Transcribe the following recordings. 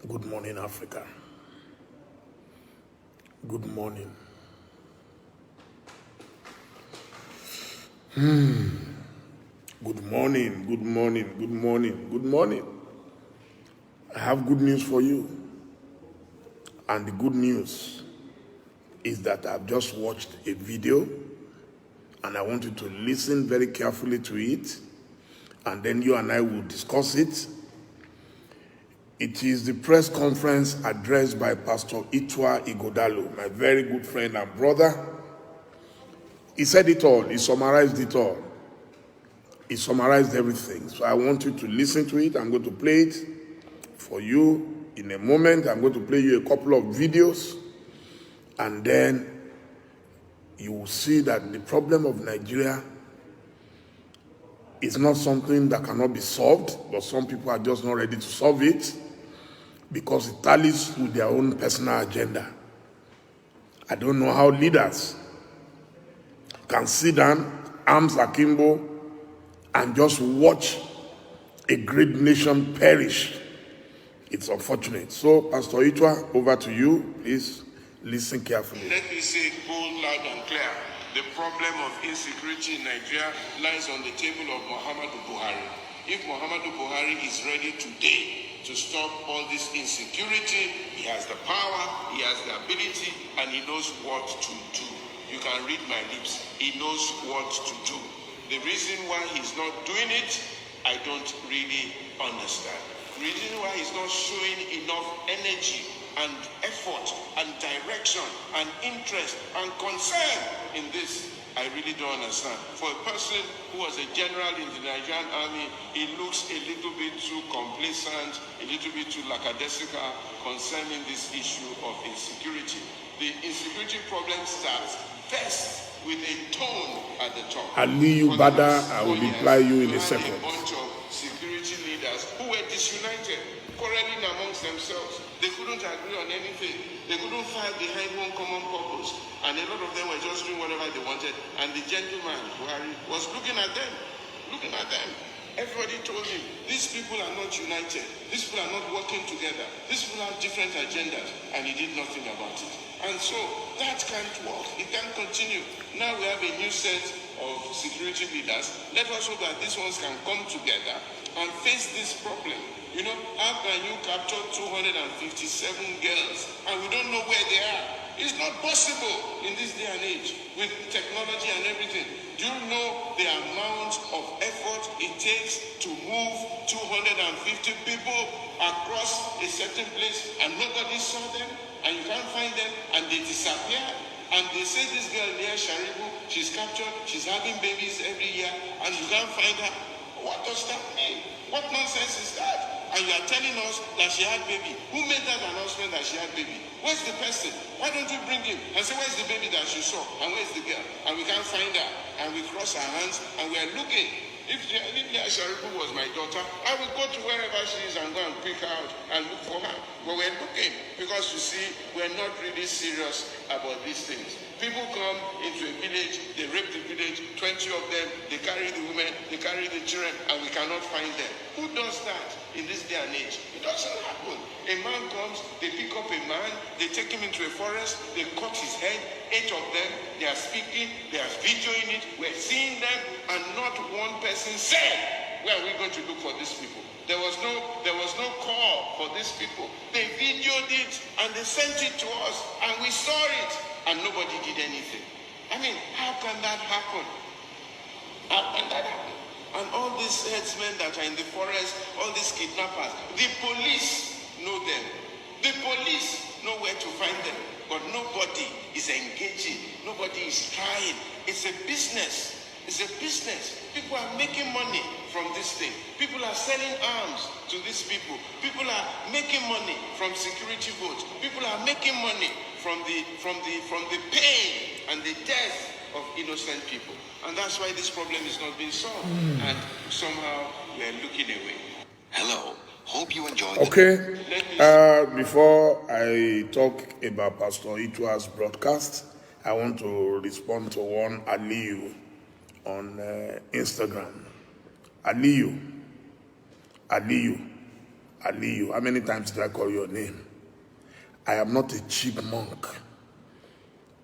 Good morning, Africa. Good morning. Good morning, good morning, good morning, good morning. I have good news for you. And the good news is that I've just watched a video and I want you to listen very carefully to it, and then you and I will discuss it. It is the press conference addressed by Pastor Itwa Igodalo, my very good friend and brother. He said it all, he summarized it all. He summarized everything. So I want you to listen to it. I'm going to play it for you in a moment. I'm going to play you a couple of videos, and then you will see that the problem of Nigeria is not something that cannot be solved, but some people are just not ready to solve it because it tallies with their own personal agenda. I don't know how leaders can sit down, arms akimbo, and just watch a great nation perish. It's unfortunate. So, Pastor Itwa, over to you. Please listen carefully. Let me say bold, loud, and clear. The problem of insecurity in Nigeria lies on the table of Muhammadu Buhari. If Muhammadu Buhari is ready today to stop all this insecurity, he has the power, he has the ability, and he knows what to do. You can read my lips. He knows what to do. The reason why he's not doing it, I don't really understand. The reason why he's not showing enough energy and effort and direction and interest and concern in this, I really don't understand. For a person who was a general in the Nigerian army, he looks a little bit too complacent, a little bit too lackadaisical concerning this issue of insecurity. The insecurity problem starts first with a tone at the top. Aliyu Bada, I will reply you in a second. A bunch of security leaders who were disunited, quarreling amongst themselves. They couldn't agree on anything. They couldn't fight behind one common purpose. And a lot of them were just doing whatever they wanted. And the gentleman, Buhari, was looking at them. Everybody told him, these people are not united. These people are not working together. These people have different agendas. And he did nothing about it. And so that can't work. It can't continue. Now we have a new set of security leaders. Let us hope that these ones can come together and face this problem. You know, how can you capture 257 girls and we don't know where they are? It's not possible in this day and age with technology and everything. Do you know the amount of effort it takes to move 250 people across a certain place and nobody saw them and you can't find them and they disappear? And they say this girl near Sharibu, she's captured, she's having babies every year and you can't find her. What does that mean? What nonsense is that? And you are telling us that she had baby. Who made that announcement that she had baby? Where's the person? Why don't you bring him and say, where's the baby that she saw? And where's the girl? And we can't find her. And we cross our hands and we are looking. If Sharibu was my daughter, I would go to wherever she is and go and pick her out and look for her. But we're looking because, you see, we're not really serious about these things. People come into a village, they rape the village, 20 of them, they carry the women, they carry the children, and we cannot find them. Who does that in this day and age? It doesn't happen. A man comes, they pick up a man, they take him into a forest, they cut his head, 8 of them, they are speaking, they are videoing it, we're seeing them, and not one person said, where are we going to look for these people? There was no call for these people. They videoed it and they sent it to us and we saw it and nobody did anything. I mean, how can that happen? How can that happen? And all these herdsmen that are in the forest, all these kidnappers, the police know them. The police know where to find them. But nobody is engaging. Nobody is trying. It's a business. It's a business. People are making money from this thing. People are selling arms to these people. People are making money from security votes. People are making money from the pain and the death of innocent people. And that's why this problem is not being solved. And somehow we are looking away. Hello. Hope you enjoyed. Okay. Before I talk about Pastor Itwa's broadcast, I want to respond to one Aliyu on Instagram. Aliyu, Aliyu, how many times did I call your name? I am not a cheap monk.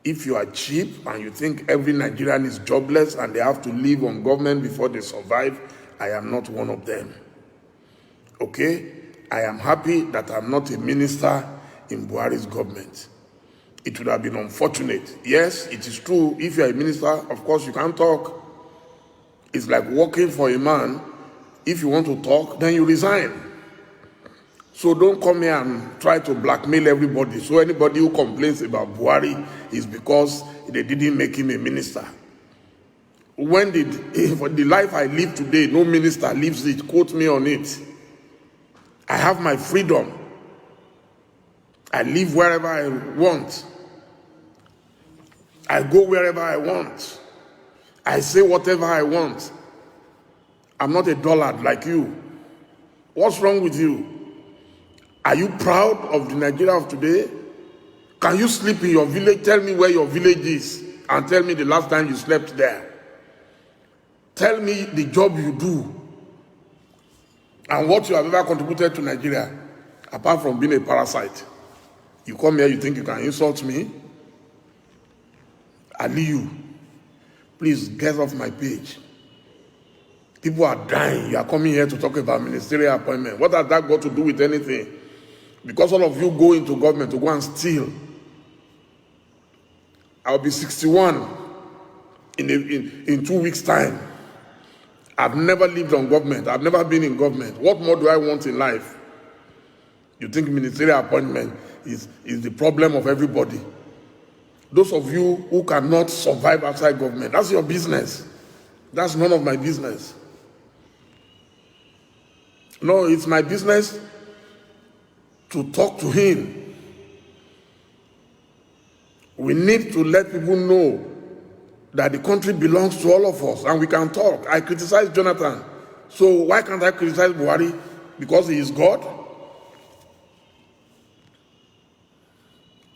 If you are cheap and you think every Nigerian is jobless and they have to live on government before they survive, I am not one of them. Okay? I am happy that I'm not a minister in Buhari's government. It would have been unfortunate. Yes, it is true. If you're a minister, of course you can't talk. It's like working for a man. If you want to talk, then you resign. So don't come here and try to blackmail everybody. So anybody who complains about Buhari is because they didn't make him a minister. When for the life I live today, no minister lives it. Quote me on it. I have my freedom. I live wherever I want. I go wherever I want. I say whatever I want. I'm not a dullard like you. What's wrong with you? Are you proud of the Nigeria of today? Can you sleep in your village? Tell me where your village is and tell me the last time you slept there. Tell me the job you do and what you have ever contributed to Nigeria, apart from being a parasite. You come here, you think you can insult me? Aliyu, please get off my page. People are dying. You are coming here to talk about ministerial appointment. What has that got to do with anything? Because all of you go into government to go and steal. I'll be 61 in 2 weeks' time. I've never lived on government. I've never been in government. What more do I want in life? You think ministerial appointment is the problem of everybody? Those of you who cannot survive outside government, that's your business. That's none of my business. No, it's my business to talk to him. We need to let people know that the country belongs to all of us and we can talk. I criticize Jonathan. So why can't I criticize Buhari? Because he is God?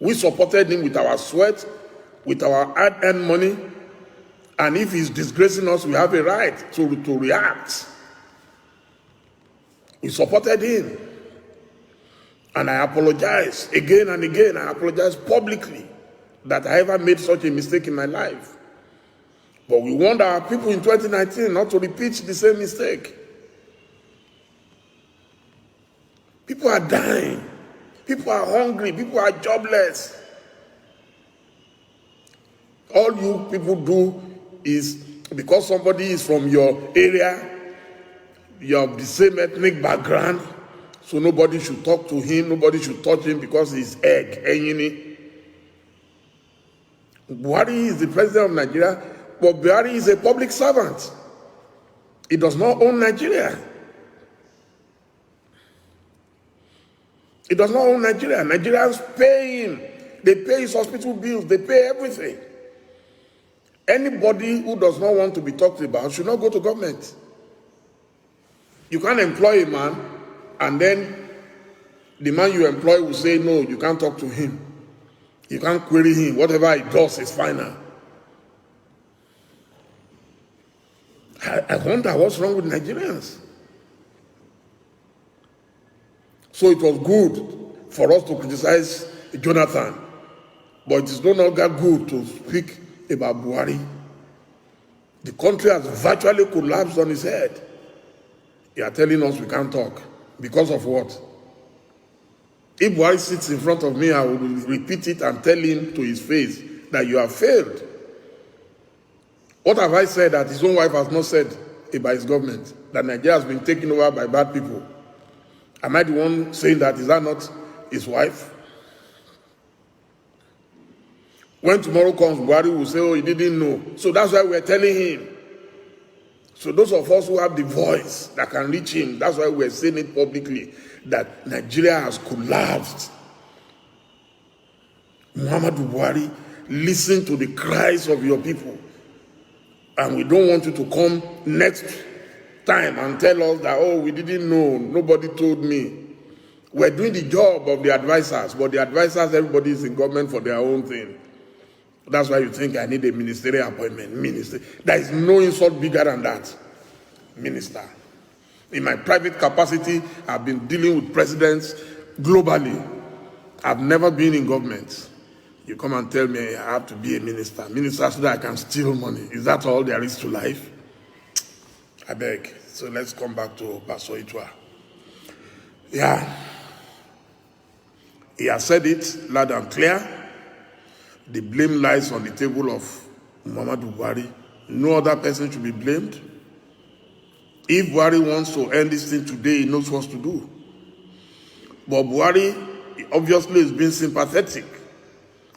We supported him with our sweat, with our hard-earned money, and if he's disgracing us, we have a right to react. We supported him. And I apologize again and again. I apologize publicly that I ever made such a mistake in my life. But we want our people in 2019 not to repeat the same mistake. People are dying. People are hungry. People are jobless. All you people do is, because somebody is from your area, you have the same ethnic background, so nobody should talk to him, nobody should touch him because he's egg. Buhari is the president of Nigeria, but Buhari is a public servant. He does not own Nigeria. He does not own Nigeria. Nigerians pay him. They pay his hospital bills. They pay everything. Anybody who does not want to be talked about should not go to government. You can't employ a man and then the man you employ will say, no, you can't talk to him. You can't query him. Whatever he does is final. I wonder what's wrong with Nigerians. So it was good for us to criticize Jonathan, but it is no longer good to speak about Buhari. The country has virtually collapsed on its head. You are telling us we can't talk. Because of what? If Buhari sits in front of me, I will repeat it and tell him to his face that you have failed. What have I said that his own wife has not said about his government? That Nigeria has been taken over by bad people. Am I the one saying that? Is that not his wife? When tomorrow comes, Buhari will say, oh, he didn't know. So that's why we're telling him. So those of us who have the voice that can reach him, that's why we're saying it publicly, that Nigeria has collapsed. Muhammadu Buhari, listen to the cries of your people. And we don't want you to come next time and tell us that, oh, we didn't know, nobody told me. We're doing the job of the advisors, but the advisors, everybody is in government for their own thing. That's why you think I need a ministerial appointment. Minister. There is no insult bigger than that. Minister. In my private capacity, I've been dealing with presidents globally. I've never been in government. You come and tell me I have to be a minister so that I can steal money. Is that all there is to life? I beg. So let's come back to Pastor Itwa. Yeah. He has said it loud and clear. The blame lies on the table of momodu Buhari. No other person should be blamed. If Buhari wants to end this thing today, he knows what to do. But Buhari obviously is being sympathetic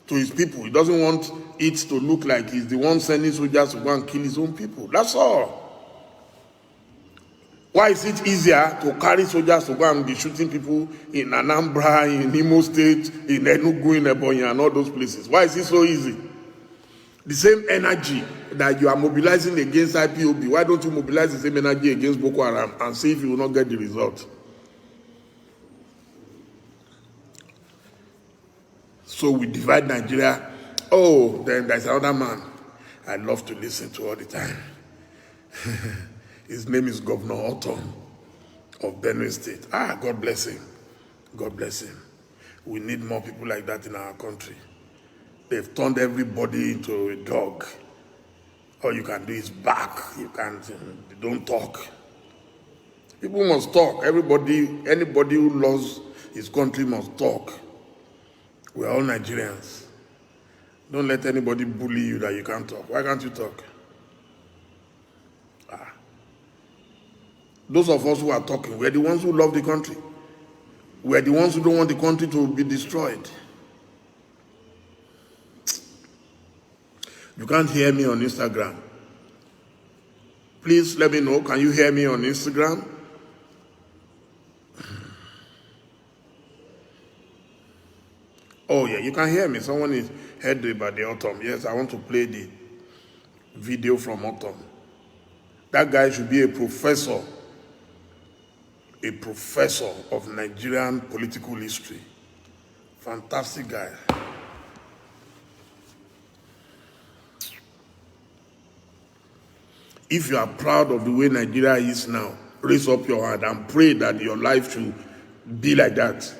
to his people. He doesn't want it to look like he's the one sending soldiers to go and kill his own people. That's all. Why is it easier to carry soldiers to go and be shooting people in Anambra, in Imo State, in Enugu, in Ebonyi, and all those places? Why is it so easy? The same energy that you are mobilizing against IPOB, why don't you mobilize the same energy against Boko Haram and see if you will not get the result? So we divide Nigeria. Oh, then there's another man I love to listen to all the time. His name is Governor Ortom of Benue State. God bless him. God bless him. We need more people like that in our country. They've turned everybody into a dog. All you can do is bark. You can't, don't talk. People must talk. Anybody who loves his country must talk. We're all Nigerians. Don't let anybody bully you that you can't talk. Why can't you talk? Those of us who are talking, we're the ones who love the country. We're the ones who don't want the country to be destroyed. You can't hear me on Instagram. Please let me know. Can you hear me on Instagram? Oh yeah, you can hear me. Someone is headed by the ortom. Yes, I want to play the video from ortom. That guy should be a professor of Nigerian political history. Fantastic guy. If you are proud of the way Nigeria is now, raise up your hand and pray that your life should be like that.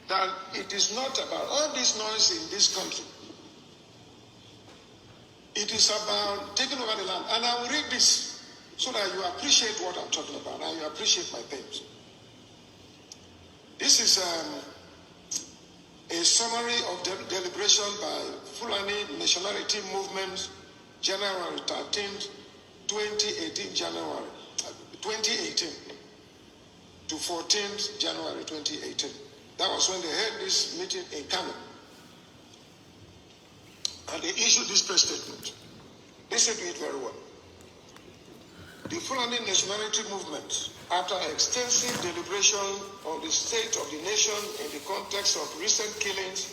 That it is not about all this noise in this country. It is about taking over the land. And I will read this so that you appreciate what I'm talking about and you appreciate my pains. This is a summary of deliberation by Fulani Nationality Movement, January 13th, 2018 to 14th January 2018. That was when they held this meeting in Kano. And they issued this press statement. Listen to it very well. The Fulani Nationality Movement, after extensive deliberation on the state of the nation in the context of recent killings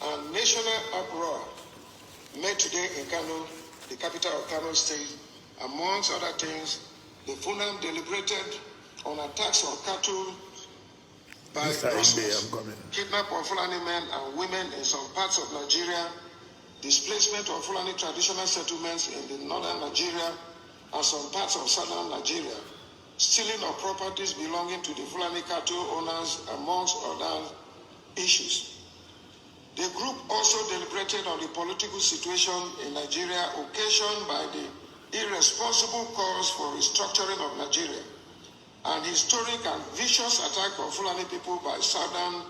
and national uproar, met today in Kano, the capital of Kano State. Amongst other things, the Fulani deliberated on attacks on cattle by rustlers, kidnap of Fulani men and women in some parts of Nigeria, displacement of Fulani traditional settlements in the northern Nigeria and some parts of southern Nigeria, stealing of properties belonging to the Fulani cattle owners, amongst other issues. The group also deliberated on the political situation in Nigeria occasioned by the irresponsible calls for restructuring of Nigeria and historic and vicious attack on Fulani people by southern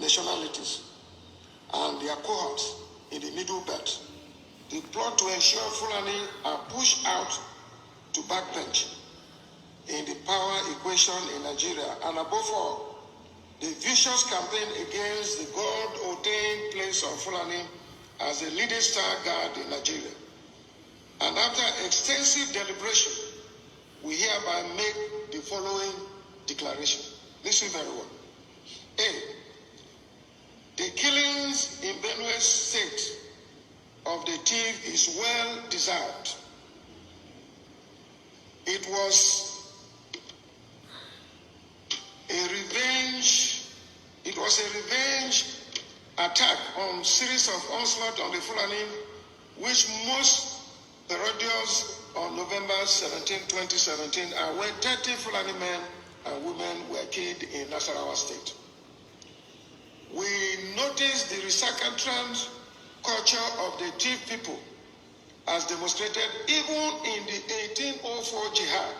nationalities and their cohorts in the Middle Belt. The plot to ensure Fulani are pushed out to backbench in the power equation in Nigeria, and above all, the vicious campaign against the God-ordained place of Fulani as the leading star guard in Nigeria. And after extensive deliberation, we hereby make the following declaration. Listen very well. A. The killings in Benue State of the thief is well deserved. It was a revenge attack on series of onslaught on the Fulani, which most Herodians on November 17, 2017, where 30 Fulani men and women were killed in Nasarawa State. We noticed the recalcitrant culture of the chief people as demonstrated even in the 1804 jihad,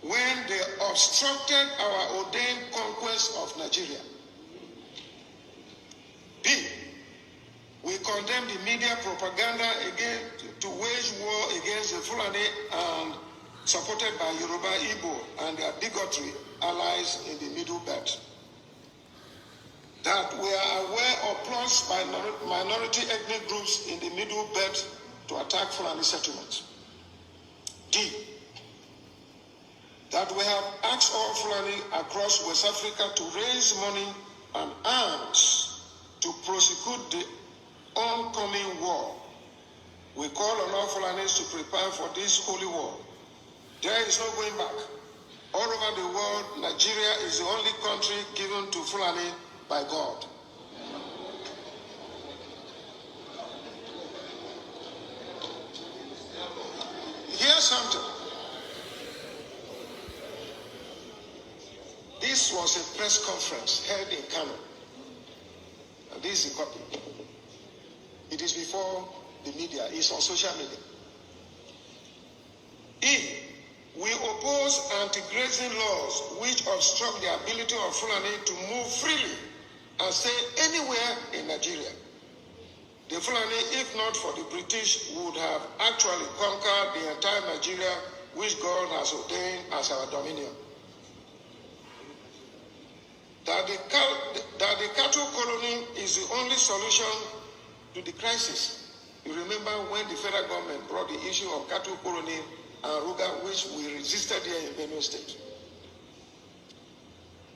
when they obstructed our ordained conquest of Nigeria. B, we condemn the media propaganda again to wage war against the Fulani and supported by Yoruba, Igbo, and their bigotry allies in the Middle Belt. That we are aware of plots by minority ethnic groups in the Middle Belt to attack Fulani settlements. D, that we have asked all Fulani across West Africa to raise money and arms to prosecute the oncoming war. We call on all Fulanis to prepare for this holy war. There is no going back. All over the world, Nigeria is the only country given to Fulani by God. Here's something. This was a press conference held in Kano. And this is a copy. It is before the media, it's on social media. E, we oppose anti-grazing laws which obstruct the ability of Fulani to move freely and stay anywhere in Nigeria. The Fulani, if not for the British, would have actually conquered the entire Nigeria which God has ordained as our dominion. That the cattle colony is the only solution to the crisis. You remember when the federal government brought the issue of cattle colony and Ruga, which we resisted here in Benue State.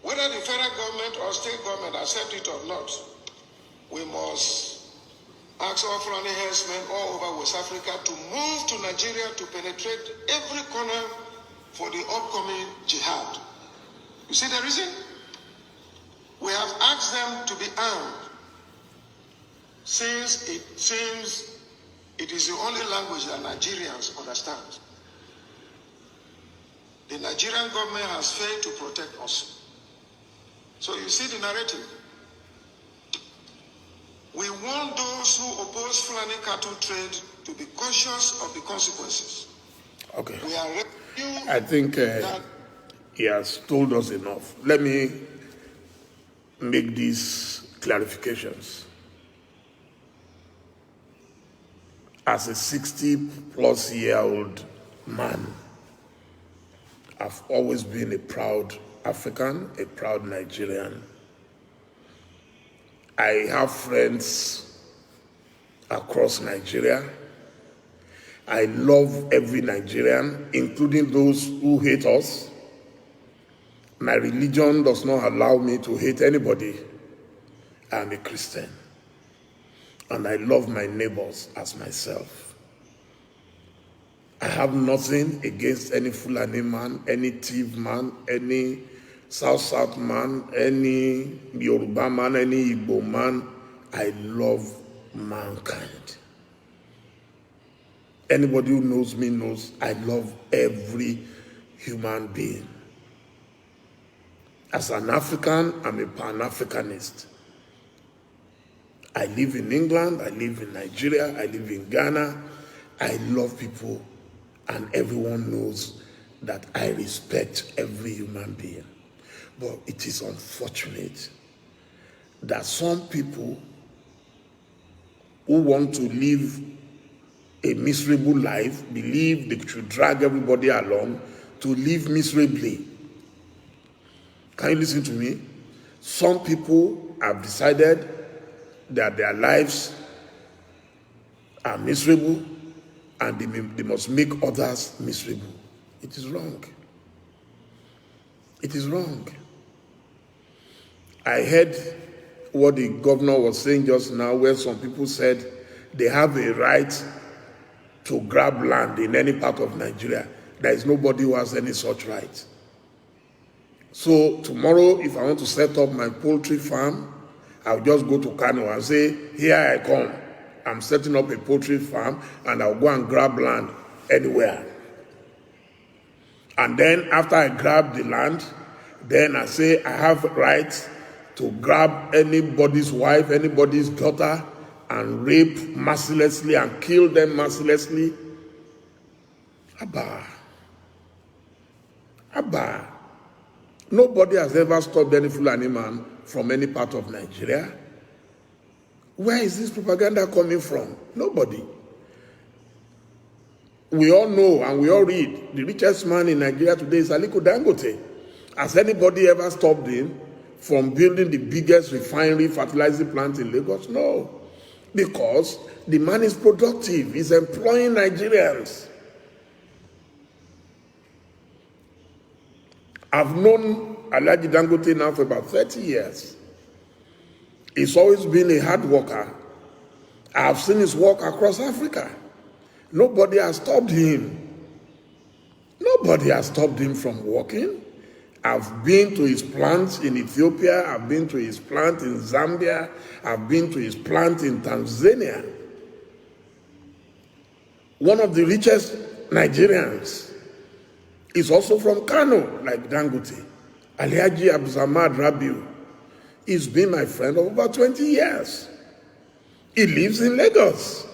Whether the federal government or state government accept it or not, we must ask all Fulani herdsmen all over West Africa to move to Nigeria to penetrate every corner for the upcoming jihad. You see the reason? We have asked them to be armed, since it seems it is the only language that Nigerians understand. The Nigerian government has failed to protect us. So you see the narrative. We want those who oppose Fulani cattle trade to be cautious of the consequences. Okay. We are I think he has told us enough. Let me make these clarifications. As a 60-plus-year-old man, I've always been a proud African, a proud Nigerian. I have friends across Nigeria. I love every Nigerian, including those who hate us. My religion does not allow me to hate anybody. I'm a Christian. And I love my neighbors as myself. I have nothing against any Fulani man, any thief man, any South man, any Yoruba man, any Igbo man. I love mankind. Anybody who knows me knows I love every human being. As an African, I'm a Pan-Africanist. I live in England, I live in Nigeria, I live in Ghana. I love people, and everyone knows that I respect every human being. But it is unfortunate that some people who want to live a miserable life believe they should drag everybody along to live miserably. Can you listen to me? Some people have decided that their lives are miserable and they must make others miserable. It is wrong. It is wrong. I heard what the governor was saying just now, where some people said they have a right to grab land in any part of Nigeria. There is nobody who has any such right. So tomorrow, if I want to set up my poultry farm, I'll just go to Kano and say, here I come. I'm setting up a poultry farm, and I'll go and grab land anywhere. And then after I grab the land, then I say I have rights to grab anybody's wife, anybody's daughter, and rape mercilessly and kill them mercilessly. Abba. Nobody has ever stopped any Fulani man from any part of Nigeria. Where is this propaganda coming from? Nobody. We all know and we all read, the richest man in Nigeria today is Aliko Dangote. Has anybody ever stopped him from building the biggest refinery fertilizer plant in Lagos? No. Because the man is productive. He's employing Nigerians. I've known Alhaji Dangote now for about 30 years. He's always been a hard worker. I've seen his work across Africa. Nobody has stopped him. Nobody has stopped him from working. I've been to his plant in Ethiopia. I've been to his plant in Zambia. I've been to his plant in Tanzania. One of the richest Nigerians is also from Kano, like Dangote. Alhaji Abdulsamad Rabiu. He's been my friend for over 20 years. He lives in Lagos.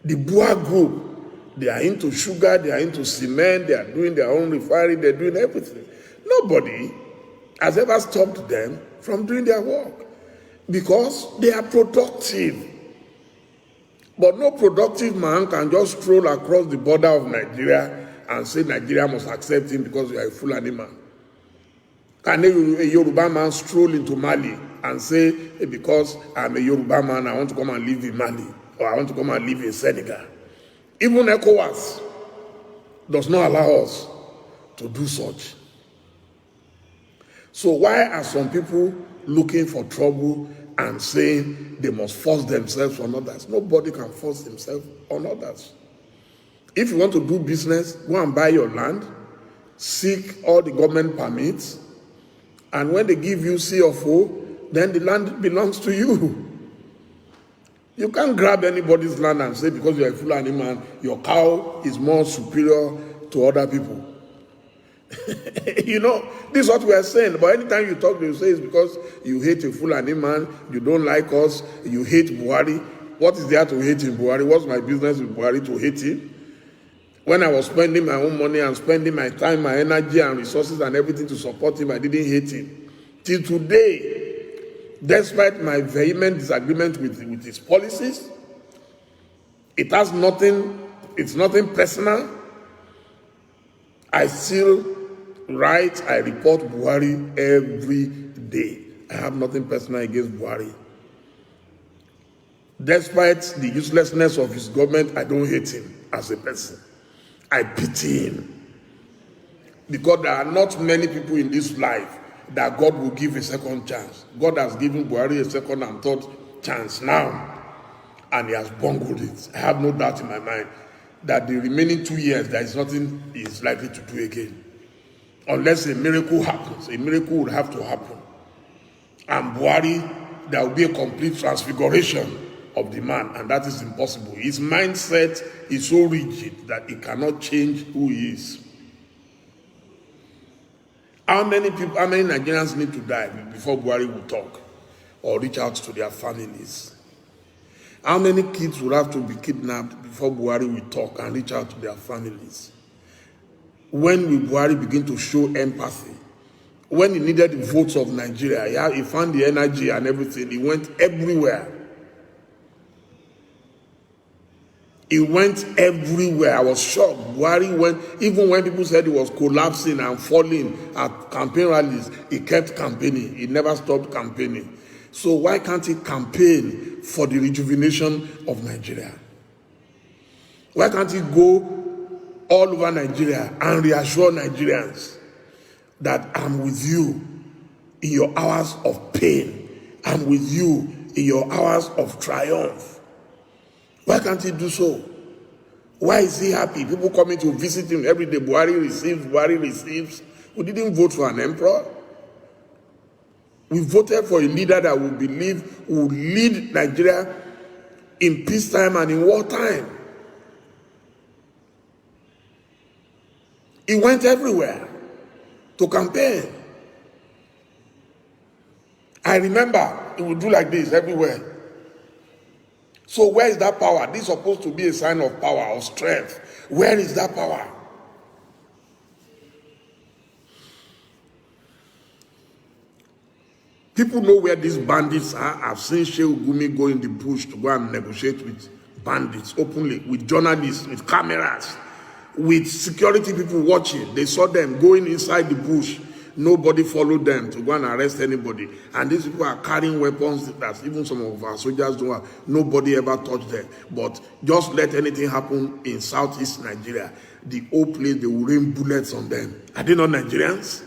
The Bua Group, they are into sugar, they are into cement, they are doing their own refinery, they're doing everything. Nobody has ever stopped them from doing their work because they are productive. But no productive man can just stroll across the border of Nigeria and say Nigeria must accept him because you are a Fulani man. Can a Yoruba man stroll into Mali and say, because I'm a Yoruba man, I want to come and live in Mali, or I want to come and live in Senegal? Even ECOWAS does not allow us to do such. So why are some people looking for trouble and saying they must force themselves on others? Nobody can force themselves on others. If you want to do business, go and buy your land, seek all the government permits, and when they give you C of O, then the land belongs to you. You can't grab anybody's land and say because you're a Fulani man, your cow is more superior to other people. You know, this is what we are saying. But anytime you talk, you say it's because you hate a Fulani man, you don't like us, you hate Buhari. What is there to hate in Buhari? What's my business with Buhari to hate him? When I was spending my own money and spending my time, my energy and resources and everything to support him, I didn't hate him. Till today, despite my vehement disagreement with his policies, it's nothing personal. I still write, I report Buhari every day. I have nothing personal against Buhari. Despite the uselessness of his government, I don't hate him as a person. I pity him. Because there are not many people in this life that God will give a second chance. God has given Buhari a second and third chance now, and he has bungled it. I have no doubt in my mind that the remaining 2 years, there is nothing he is likely to do again. Unless a miracle happens. A miracle would have to happen. And Buhari, there will be a complete transfiguration of the man, and that is impossible. His mindset is so rigid that he cannot change who he is. How many Nigerians need to die before Buhari will talk or reach out to their families? How many kids will have to be kidnapped before Buhari will talk and reach out to their families? When will Buhari begin to show empathy? When he needed the votes of Nigeria, he found the energy and everything. He went everywhere. He went everywhere. I was shocked. Buhari went, even when people said he was collapsing and falling at campaign rallies, he kept campaigning. He never stopped campaigning. So why can't he campaign for the rejuvenation of Nigeria? Why can't he go all over Nigeria and reassure Nigerians that I'm with you in your hours of pain. I'm with you in your hours of triumph. Why can't he do so? Why is he happy? People coming to visit him every day. Buhari receives. We didn't vote for an emperor. We voted for a leader that we believe will lead Nigeria in peacetime and in wartime. He went everywhere to campaign. I remember he would do like this everywhere. So where is that power? This is supposed to be a sign of power, of strength. Where is that power? People know where these bandits are. I've seen Shehu Gumi go in the bush to go and negotiate with bandits openly, with journalists, with cameras, with security people watching. They saw them going inside the bush. Nobody followed them to go and arrest anybody. And these people are carrying weapons that even some of our soldiers don't have. Nobody ever touched them. But just let anything happen in southeast Nigeria, the whole place, they will rain bullets on them. Are they not Nigerians?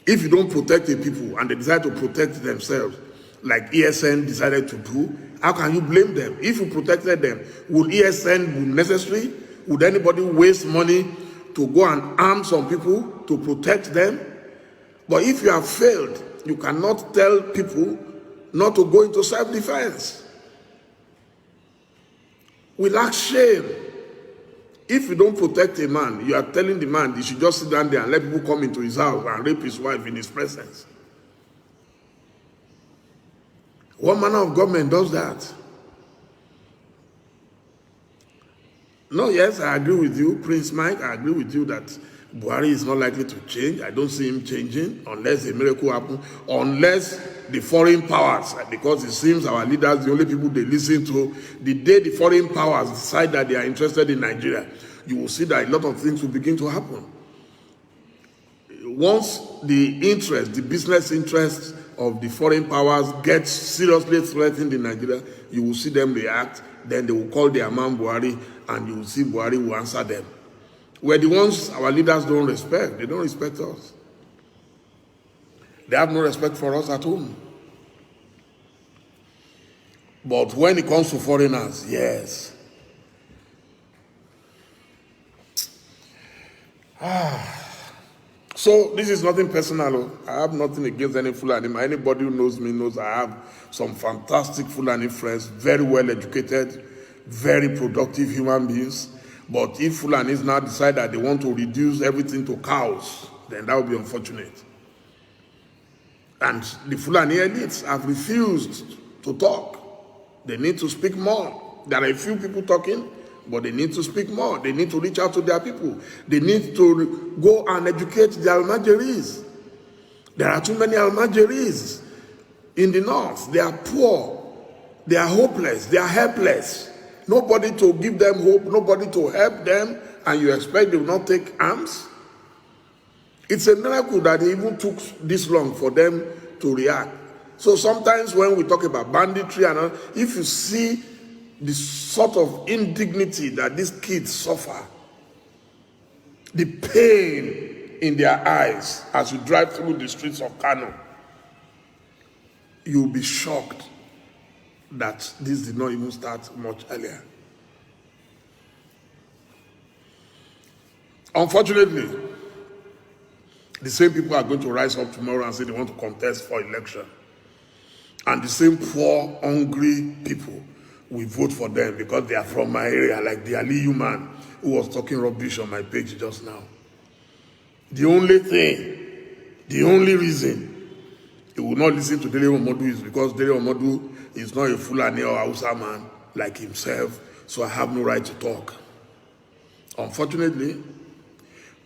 If you don't protect the people and they decide to protect themselves, like ESN decided to do, how can you blame them? If you protected them, would ESN be necessary? Would anybody waste money to go and arm some people to protect them? But if you have failed, you cannot tell people not to go into self-defense. We lack shame. If you don't protect a man, you are telling the man he should just sit down there and let people come into his house and rape his wife in his presence. What manner of government does that? No, yes, I agree with you, Prince Mike. I agree with you that Buhari is not likely to change. I don't see him changing unless a miracle happens, unless the foreign powers, because it seems our leaders, the only people they listen to, the day the foreign powers decide that they are interested in Nigeria, you will see that a lot of things will begin to happen. Once the interest, the business interests of the foreign powers gets seriously threatened in Nigeria, you will see them react. Then they will call their man Buhari, and you will see Buhari will answer them. We're the ones our leaders don't respect. They don't respect us. They have no respect for us at home. But when it comes to foreigners, yes. So this is nothing personal. I have nothing against any Fulani. Anybody who knows me knows I have some fantastic Fulani friends, very well educated, very productive human beings. But if Fulanis now decide that they want to reduce everything to cows, then that would be unfortunate. And the Fulani elites have refused to talk. They need to speak more. There are a few people talking, but they need to speak more. They need to reach out to their people. They need to go and educate the Almajiris. There are too many Almajiris in the north. They are poor. They are hopeless. They are helpless. Nobody to give them hope, nobody to help them, and you expect they will not take arms? It's a miracle that it even took this long for them to react. So sometimes when we talk about banditry, and if you see the sort of indignity that these kids suffer, the pain in their eyes as you drive through the streets of Kano, you'll be shocked that this did not even start much earlier. Unfortunately, the same people are going to rise up tomorrow and say they want to contest for election. And the same poor, hungry people will vote for them because they are from my area, like the Aliyu man who was talking rubbish on my page just now. The only reason he will not listen to Dele momodu is because Dele momodu is not a Fulani or Hausa man like himself, so I have no right to talk. Unfortunately,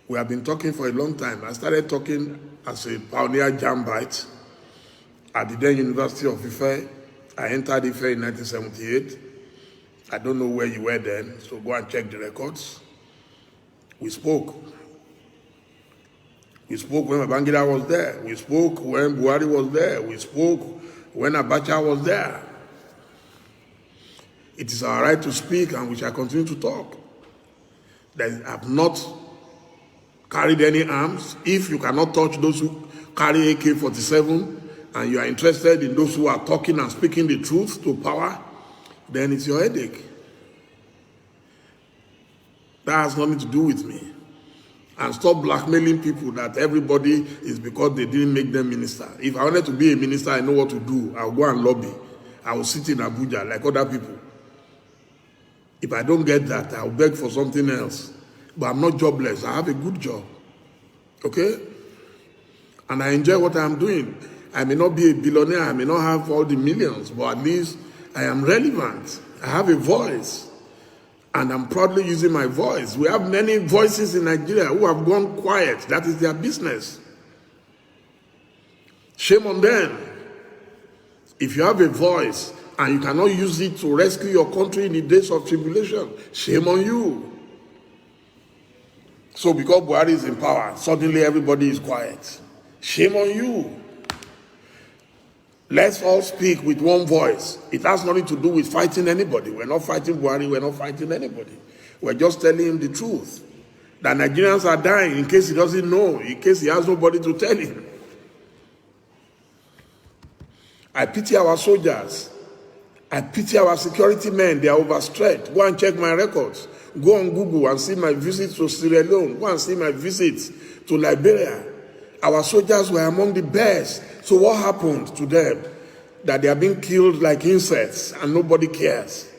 we have been talking for a long time. I started talking as a pioneer jambite at the then University of Ife. I entered Ife in 1978. I don't know where you were then, so go and check the records. We spoke. We spoke when Babangida was there. We spoke when Buhari was there. We spoke when Abacha was there. It is our right to speak, and we shall continue to talk. They have not carried any arms. If you cannot touch those who carry AK-47, and you are interested in those who are talking and speaking the truth to power, then it's your headache. That has nothing to do with me. And stop blackmailing people that everybody is because they didn't make them minister. If I wanted to be a minister, I know what to do. I'll go and lobby. I will sit in Abuja like other people. If I don't get that, I'll beg for something else. but I'm not jobless. I have a good job. Okay? And I enjoy what I'm doing. I may not be a billionaire, I may not have all the millions, but at least I am relevant. I have a voice. And I'm proudly using my voice. We have many voices in Nigeria who have gone quiet. That is their business. Shame on them. If you have a voice and you cannot use it to rescue your country in the days of tribulation, shame on you. So because Buhari is in power, suddenly everybody is quiet. Shame on you. Let's all speak with one voice. It has nothing to do with fighting anybody. We're not fighting Buhari, we're not fighting anybody. We're just telling him the truth. That Nigerians are dying in case he doesn't know, in case he has nobody to tell him. I pity our soldiers. I pity our security men. They are overstretched. Go and check my records. Go on Google and see my visits to Sierra Leone. Go and see my visits to Liberia. Our soldiers were among the best. So what happened to them? That they are being killed like insects and nobody cares.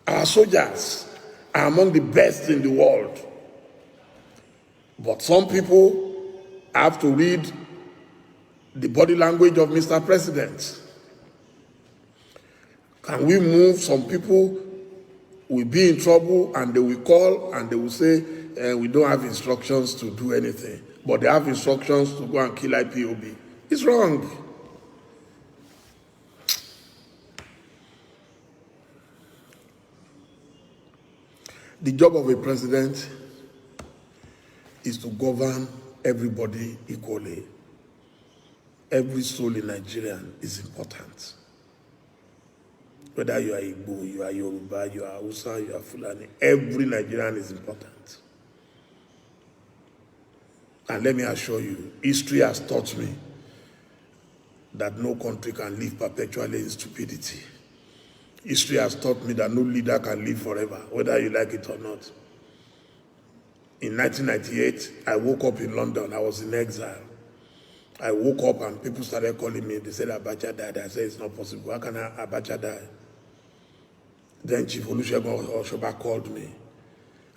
Our soldiers are among the best in the world. But some people have to read the body language of Mr. President. Can we move? Some people will be in trouble and they will call and they will say, we don't have instructions to do anything. But they have instructions to go and kill IPOB. It's wrong. The job of a president is to govern everybody equally. Every soul in Nigeria is important. Whether you are Igbo, you are Yoruba, you are Hausa, you are Fulani, every Nigerian is important. And let me assure you, history has taught me that no country can live perpetually in stupidity. History has taught me that no leader can live forever, whether you like it or not. In 1998, I woke up in London. I was in exile. I woke up and people started calling me. They said Abacha died. I said, it's not possible. How can Abacha die? Then Chief Olusegun Oshoba called me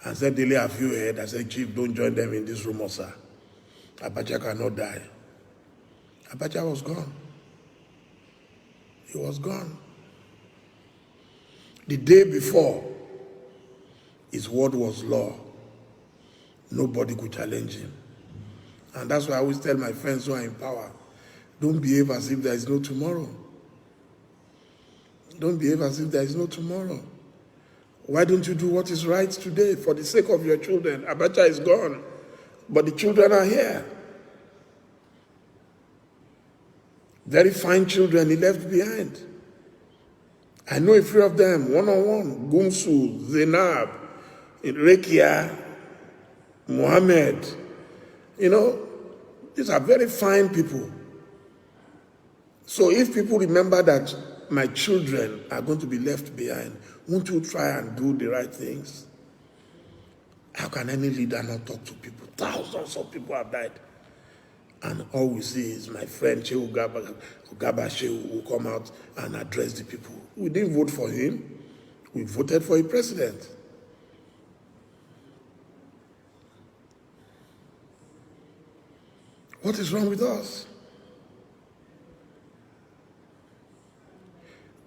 and said, Dele, have you heard? I said, Chief, don't join them in this rumor, sir. Abacha cannot die. Abacha was gone. He was gone. The day before, his word was law. Nobody could challenge him. And that's why I always tell my friends who are in power, don't behave as if there is no tomorrow. Don't behave as if there is no tomorrow. Why don't you do what is right today for the sake of your children? Abacha is gone, but the children are here. Very fine children he left behind. I know a few of them, one-on-one. Gumsu, Zainab, Rekia, Mohammed. You know, these are very fine people. So if people remember that my children are going to be left behind, won't you try and do the right things? How can any leader not talk to people? Thousands of people have died. And all we see is my friend Shehu Gaba Shehu will come out and address the people. We didn't vote for him. We voted for a president. What is wrong with us?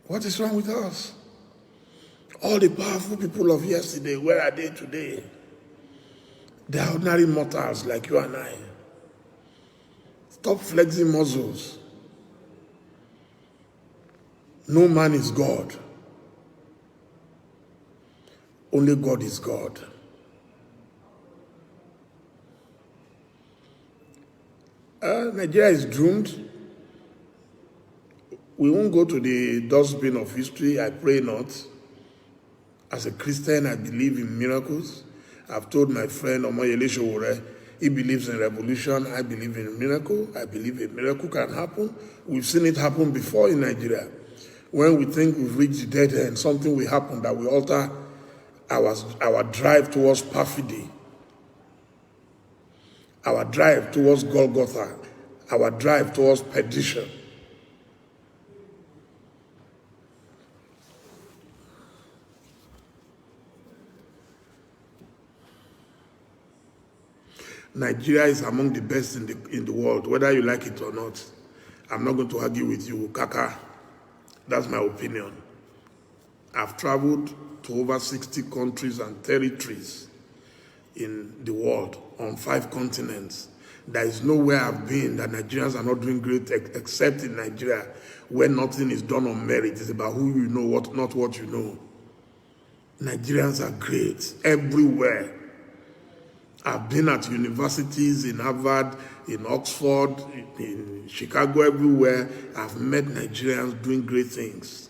What is wrong with us? All the powerful people of yesterday, where are they today? They are ordinary mortals like you and I. Stop flexing muscles. No man is God. Only God is God. Nigeria is doomed. We won't go to the dustbin of history. I pray not. As a Christian, I believe in miracles. I've told my friend Omoyele Sowore, he believes in revolution. I believe in a miracle. I believe a miracle can happen. We've seen it happen before in Nigeria. When we think we've reached the dead end, something will happen that will alter our drive towards perfidy, our drive towards Golgotha, our drive towards perdition. Nigeria is among the best in the world, whether you like it or not. I'm not going to argue with you, Kaka. That's my opinion. I've traveled to over 60 countries and territories in the world on 5 continents. There is nowhere I've been that Nigerians are not doing great except in Nigeria, where nothing is done on merit. It's about who you know, not what you know. Nigerians are great everywhere. I've been at universities in Harvard, in Oxford, in Chicago, everywhere. I've met Nigerians doing great things.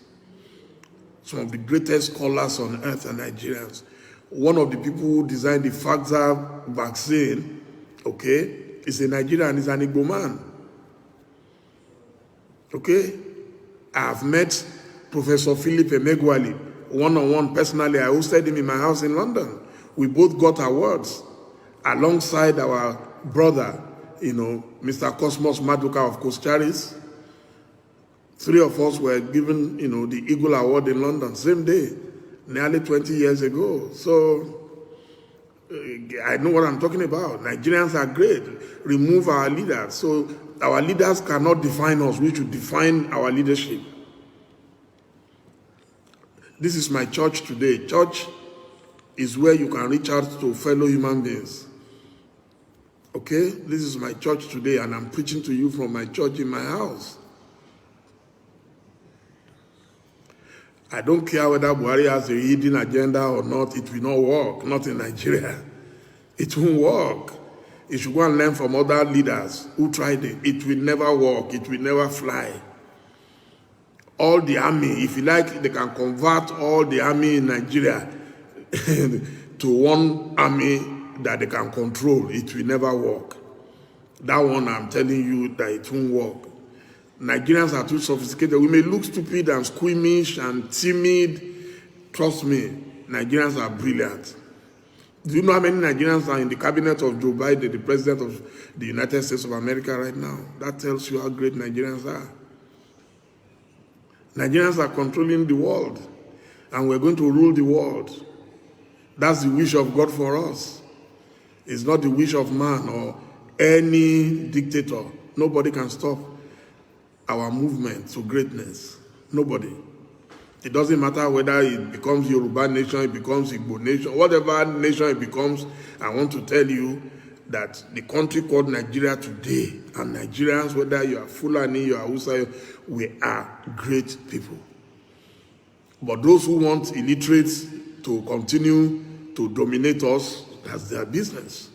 Some of the greatest scholars on earth are Nigerians. One of the people who designed the Pfizer vaccine, okay, is a Nigerian, is an Igbo man. Okay? I've met Professor Philip Emegwali one-on-one personally. I hosted him in my house in London. We both got awards alongside our brother, Mr. Cosmos Maduka of Costaris. 3 of us were given, the Eagle Award in London, same day, nearly 20 years ago. So I know what I'm talking about. Nigerians are great. Remove our leaders. So our leaders cannot define us. We should define our leadership. This is my church today. Church is where you can reach out to fellow human beings. Okay? This is my church today, and I'm preaching to you from my church in my house. I don't care whether Buhari has a hidden agenda or not, it will not work, not in Nigeria. It won't work. You should go and learn from other leaders who tried it. It will never work, it will never fly. All the army, if you like, they can convert all the army in Nigeria to one army that they can control. It will never work. That one, I'm telling you that it won't work. Nigerians are too sophisticated. We may look stupid and squeamish and timid. Trust me, Nigerians are brilliant. Do you know how many Nigerians are in the cabinet of Joe Biden, the president of the United States of America right now? That tells you how great Nigerians are. Nigerians are controlling the world, and we're going to rule the world. That's the wish of God for us. It's not the wish of man or any dictator. Nobody can stop our movement to greatness. Nobody. It doesn't matter whether it becomes Yoruba nation, it becomes Igbo nation, whatever nation it becomes. I want to tell you that the country called Nigeria today, and Nigerians, whether you are Fulani, you are Hausa, we are great people. But those who want illiterates to continue to dominate us, that's their business.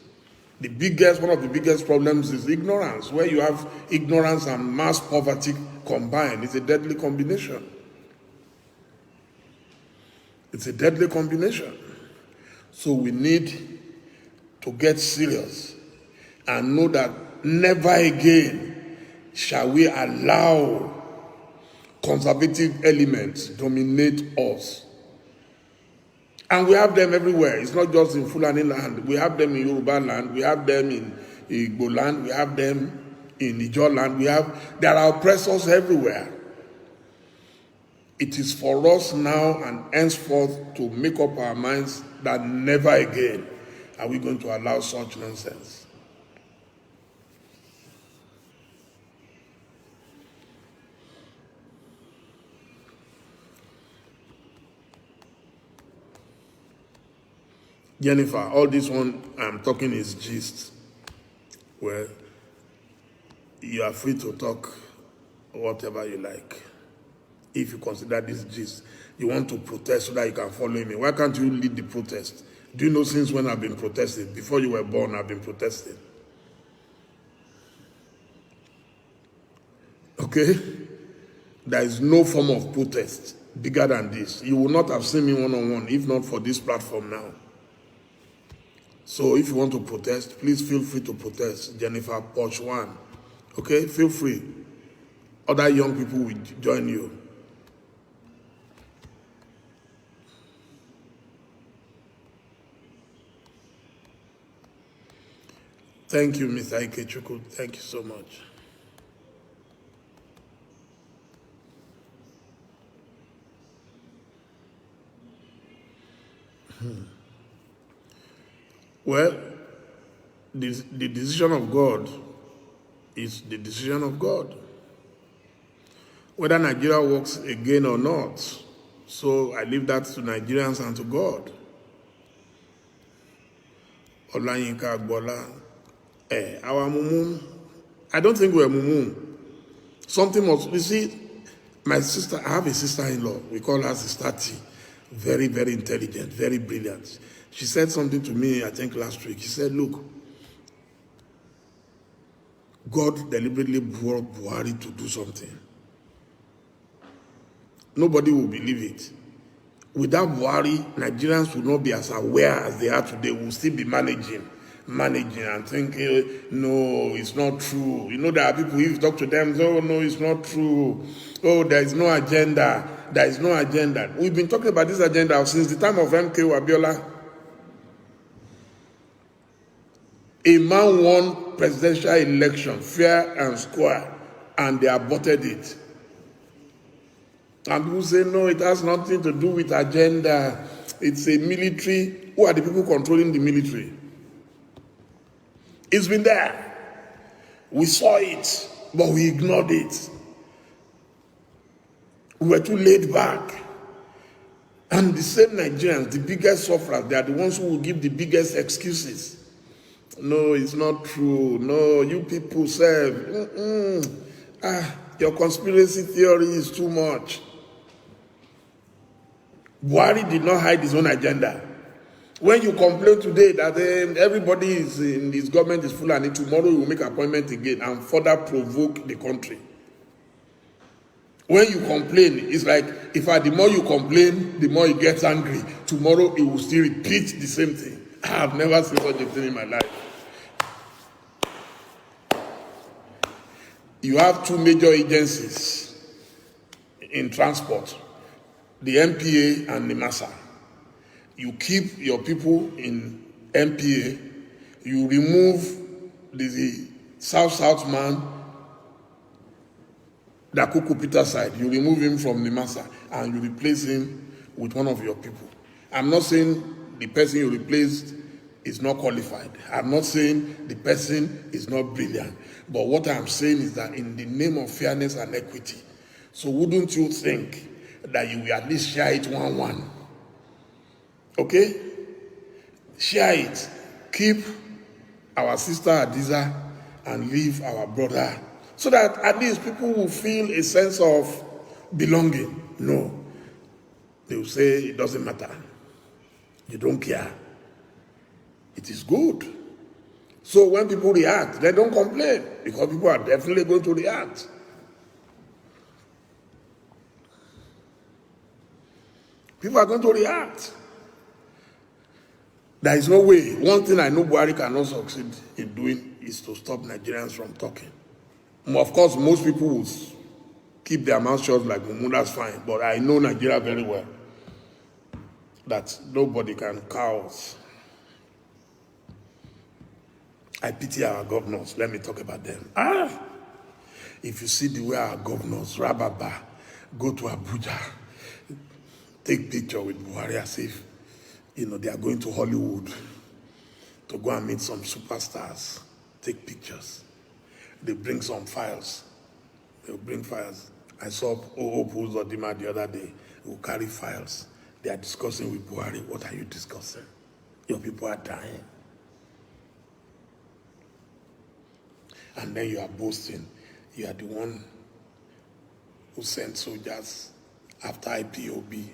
One of the biggest problems is ignorance. Where you have ignorance and mass poverty combined, it's a deadly combination. It's a deadly combination. So we need to get serious and know that never again shall we allow conservative elements dominate us. And we have them everywhere. It's not just in Fulani land. We have them in Yoruba land. We have them in Igbo land. We have them in Ijaw land. There are oppressors everywhere. It is for us now and henceforth to make up our minds that never again are we going to allow such nonsense. Jennifer, all this one I'm talking is gist. Well, you are free to talk whatever you like. If you consider this gist, you want to protest so that you can follow me. Why can't you lead the protest? Do you know since when I've been protesting? Before you were born, I've been protesting. Okay? There is no form of protest bigger than this. You will not have seen me one-on-one if not for this platform now. So if you want to protest, please feel free to protest. Jennifer Poch 1. Okay? Feel free. Other young people will join you. Thank you, Mr. Ikechukwu. Thank you so much. Well, the decision of God is the decision of God. Whether Nigeria works again or not, so I leave that to Nigerians and to God. Olayinka Agbola, our mumu, I don't think we're mumu. Something must, you see, my sister, I have a sister-in-law, we call her Sister T, very, very intelligent, very brilliant. She said something to me, I think last week. She said, look, God deliberately brought Buhari to do something. Nobody will believe it. Without Buhari, Nigerians will not be as aware as they are today. We'll still be managing and thinking, no, it's not true. You know, there are people, if you talk to them, oh, no, it's not true. Oh, there is no agenda. There is no agenda. We've been talking about this agenda since the time of MK Abiola. A man won presidential election, fair and square, and they aborted it. And people say, no, it has nothing to do with agenda. It's a military. Who are the people controlling the military? It's been there. We saw it, but we ignored it. We were too laid back. And the same Nigerians, the biggest sufferers, they are the ones who will give the biggest excuses. No, it's not true. No, you people say, your conspiracy theory is too much. Buhari did not hide his own agenda. When you complain today that everybody is in his government is Fulani, tomorrow you will make appointment again and further provoke the country. When you complain, it's like, the more you complain, the more he gets angry. Tomorrow he will still repeat the same thing. I have never seen such a thing in my life. You have two major agencies in transport, the MPA and the MASA. You keep your people in MPA, you remove the South man, the Akuku Peter side, you remove him from the MASA and you replace him with one of your people. I'm not saying the person you replaced is not qualified. I'm not saying the person is not brilliant. But what I'm saying is that in the name of fairness and equity, so wouldn't you think that you will at least share it 1-1? Okay? Share it. Keep our sister Adiza and leave our brother. So that at least people will feel a sense of belonging. No. They will say it doesn't matter. You don't care. It is good. So when people react, they don't complain because people are definitely going to react. People are going to react. There is no way. One thing I know Buhari cannot succeed in doing is to stop Nigerians from talking. Of course, most people will keep their mouth shut like mumu, that's fine. But I know Nigeria very well. That nobody can cow us. I pity our governors. Let me talk about them. If you see the way our governors, Rababa, go to Abuja, take picture with Buhari as if, they are going to Hollywood to go and meet some superstars, take pictures. They bring some files. They'll bring files. I saw Zodima the other day. They will carry files. They are discussing with Buhari. What are you discussing? Your people are dying. And then you are boasting. You are the one who sent soldiers after IPOB.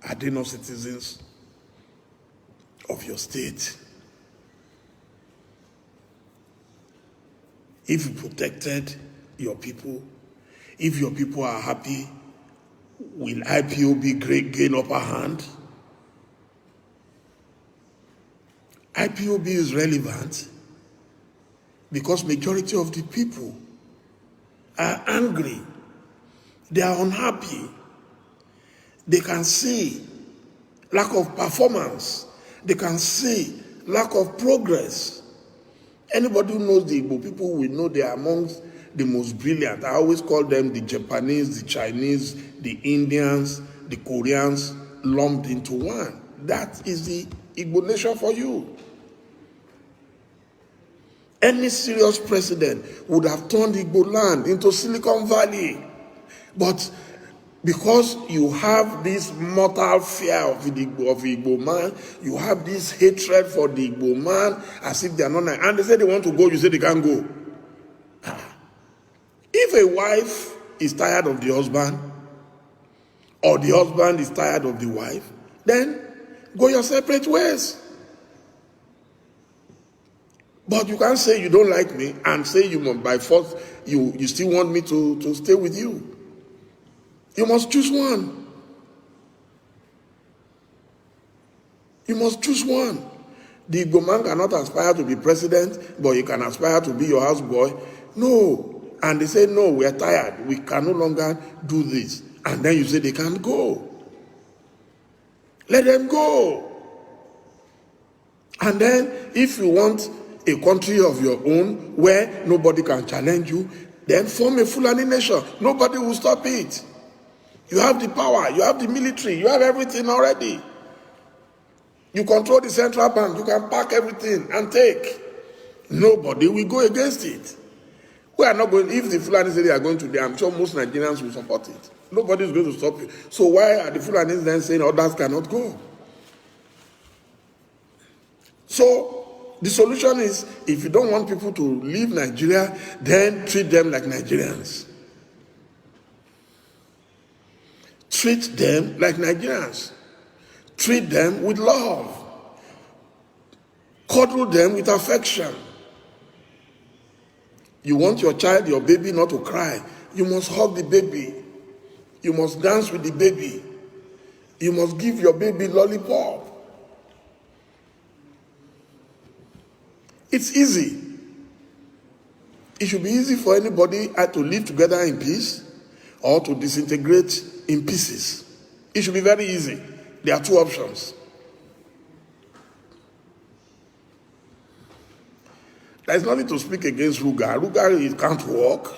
Are they not citizens of your state? If you protected your people, if your people are happy, will IPOB gain upper hand? IPOB is relevant because majority of the people are angry. They are unhappy. They can see lack of performance. They can see lack of progress. Anybody who knows the Igbo people will know they are amongst the most brilliant. I always call them the Japanese, the Chinese, the Indians, the Koreans lumped into one. That is the Igbo nation for you. Any serious president would have turned Igbo land into Silicon Valley. But because you have this mortal fear of the Igbo man, you have this hatred for the Igbo man, as if they are not nice. And they say they want to go, you say they can't go. If a wife is tired of the husband, or the husband is tired of the wife, then go your separate ways. But you can't say you don't like me and say you must, by force, you still want me to stay with you. You must choose one. You must choose one. The Igbo man cannot aspire to be president, but he can aspire to be your houseboy. No. And they say, no, we are tired. We can no longer do this. And then you say they can't go. Let them go. And then if you want a country of your own where nobody can challenge you, then form a Fulani nation. Nobody will stop it. You have the power, you have the military, you have everything already. You control the central bank, you can pack everything and take. Nobody will go against it. We are not going, if the Fulani say they are going to there, I'm sure most Nigerians will support it. Nobody is going to stop you. So why are the Fulanis then saying others cannot go? So the solution is, if you don't want people to leave Nigeria, then treat them like Nigerians. Treat them like Nigerians. Treat them with love. Cuddle them with affection. You want your child, your baby not to cry. You must hug the baby. You must dance with the baby. You must give your baby lollipop. It's easy. It should be easy for anybody to live together in peace or to disintegrate in pieces. It should be very easy. There are two options. There is nothing to speak against Ruga. Ruga, it can't work.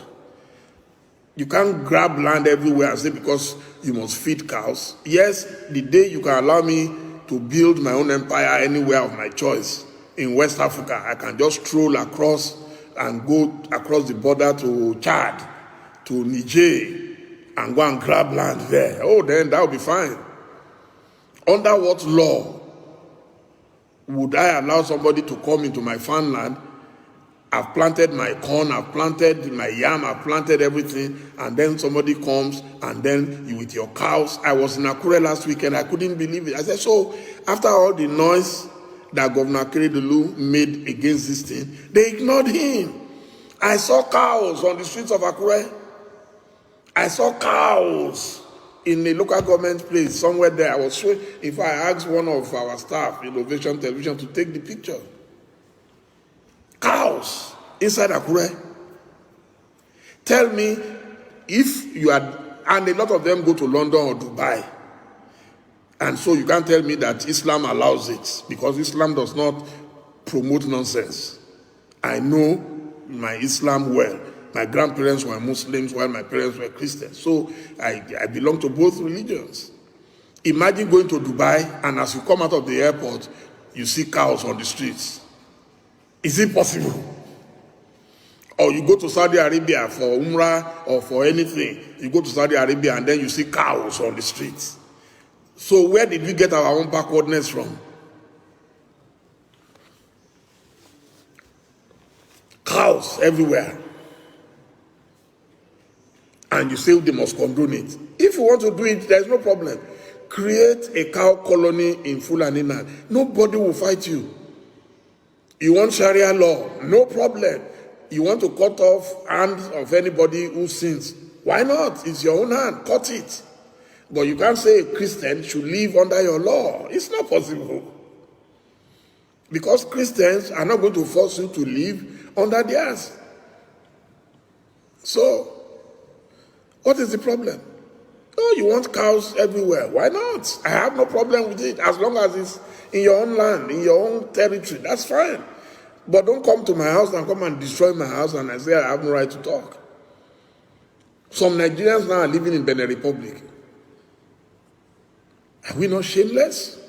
You can't grab land everywhere and say because you must feed cows. Yes, the day you can allow me to build my own empire anywhere of my choice in West Africa, I can just stroll across and go across the border to Chad, to Niger, and go and grab land there. Oh, then that will be fine. Under what law would I allow somebody to come into my farmland? I've planted my corn, I've planted my yam, I've planted everything, and then somebody comes, and then you with your cows. I was in Akure last weekend, I couldn't believe it. I said, so after all the noise that Governor Keredolu made against this thing, they ignored him. I saw cows on the streets of Akure. I saw cows in a local government place somewhere there. I was sure if I asked one of our staff, Innovation Television, to take the picture. Cows inside Akure. Tell me if you are, and a lot of them go to London or Dubai, and so you can't tell me that Islam allows it, because Islam does not promote nonsense. I know my Islam well. My grandparents were Muslims while my parents were Christians. So I belong to both religions. Imagine going to Dubai and as you come out of the airport, you see cows on the streets. Is it possible? Or you go to Saudi Arabia for Umrah or for anything. You go to Saudi Arabia and then you see cows on the streets. So where did we get our own backwardness from? Cows everywhere. And you say they must condone it. If you want to do it, there's no problem. Create a cow colony in Fulani land. Nobody will fight you. You want Sharia law? No problem. You want to cut off hands of anybody who sins? Why not? It's your own hand. Cut it. But you can't say a Christian should live under your law. It's not possible. Because Christians are not going to force you to live under theirs. So, what is the problem? Oh, you want cows everywhere. Why not? I have no problem with it. As long as it's in your own land, in your own territory, that's fine. But don't come to my house and come and destroy my house and I say I have no right to talk. Some Nigerians now are living in Benin Republic. Are we not shameless?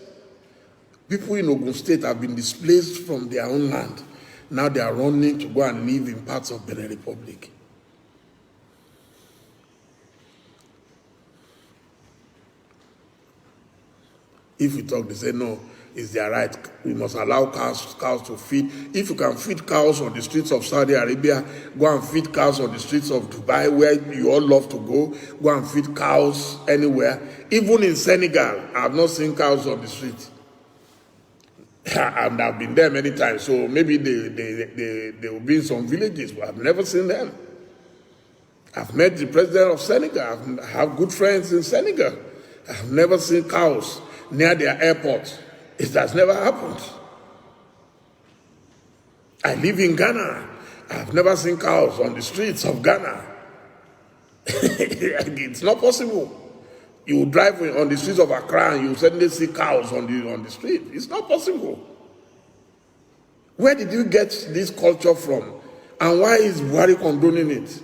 People in Ogun State have been displaced from their own land. Now they are running to go and live in parts of Benin Republic. If we talk, they say, no, it's their right. We must allow cows to feed. If you can feed cows on the streets of Saudi Arabia, go and feed cows on the streets of Dubai, where you all love to go. Go and feed cows anywhere. Even in Senegal, I have not seen cows on the street. And I've been there many times, so maybe they will be in some villages, but I've never seen them. I've met the president of Senegal. I have good friends in Senegal. I've never seen cows near their airport. It has never happened. I live in Ghana. I've never seen cows on the streets of Ghana. It's not possible. You drive on the streets of Accra and you suddenly see cows on the street. It's not possible. Where did you get this culture from? And why is Buhari condoning it?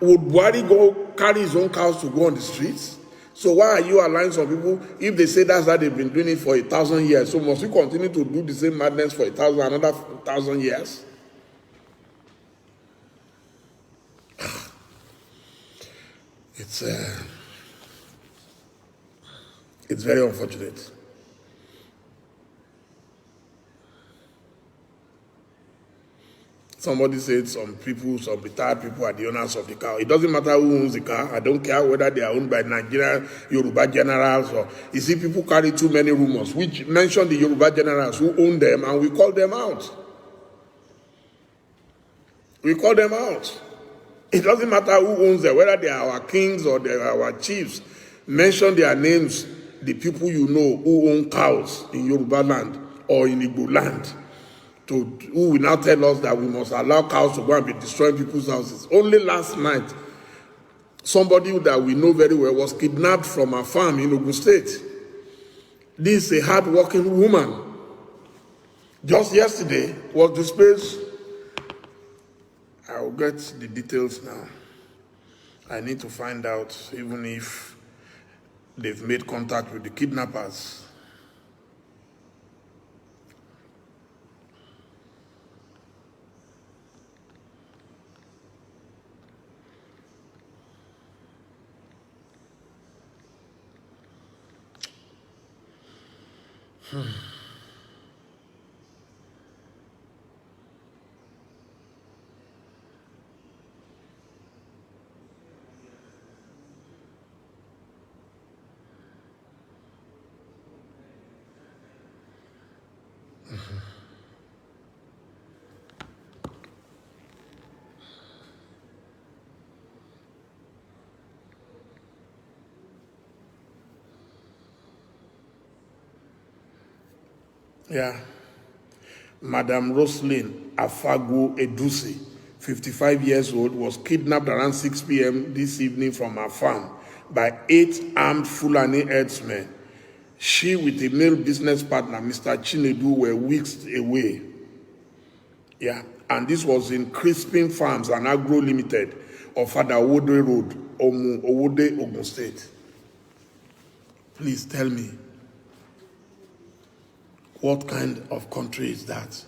Would Buhari go carry his own cows to go on the streets? So why are you allowing some people, if they say that's how they've been doing it for 1,000 years, so must we continue to do the same madness for another 1,000 years? It's very unfortunate. Somebody said some retired people are the owners of the car. It doesn't matter who owns the car. I don't care whether they are owned by Nigerian Yoruba generals or you see people carry too many rumors, which mention the Yoruba generals who own them, and we call them out. We call them out. It doesn't matter who owns them, whether they are our kings or they are our chiefs. Mention their names, the people you know who own cows in Yoruba land or in Igbo land. Who will now tell us that we must allow cows to go and be destroying people's houses. Only last night, somebody that we know very well was kidnapped from a farm in Ogun State. This is a hard-working woman. Just yesterday was displaced. I'll get the details now. I need to find out even if they've made contact with the kidnappers. Yeah. Madam Roslyn Afago Edusi, 55 years old, was kidnapped around 6 p.m. this evening from her farm by 8 armed Fulani herdsmen. She, with a male business partner, Mr. Chinedu, were weeks away. Yeah. And this was in Crispin Farms and Agro Limited of Adawode Road, Owode, Ogun State. Please tell me, what kind of country is that?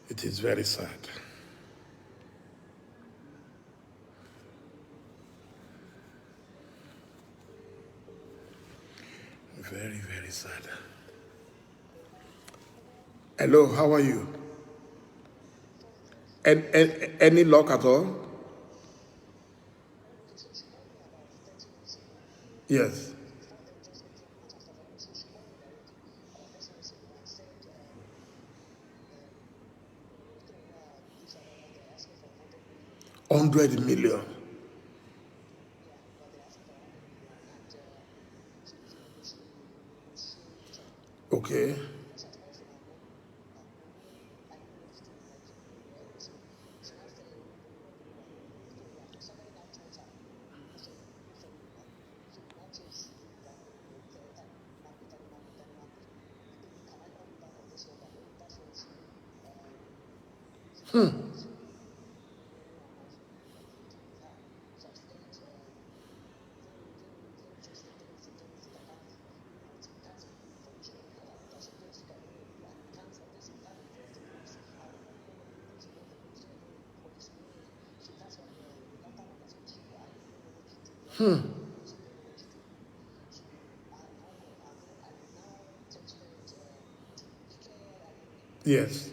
It is very sad. Very, very sad. Hello, how are you? Any luck at all? Yes. $100 million. Okay. Yes.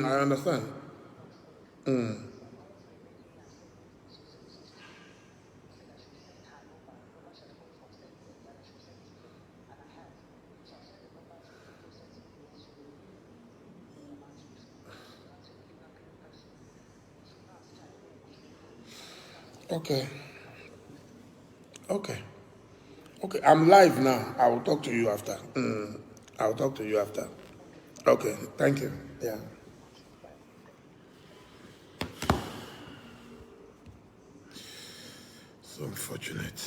I understand. Okay. Okay. Okay. I'm live now. I will talk to you after. I'll talk to you after. Okay. Thank you. Yeah. So unfortunate.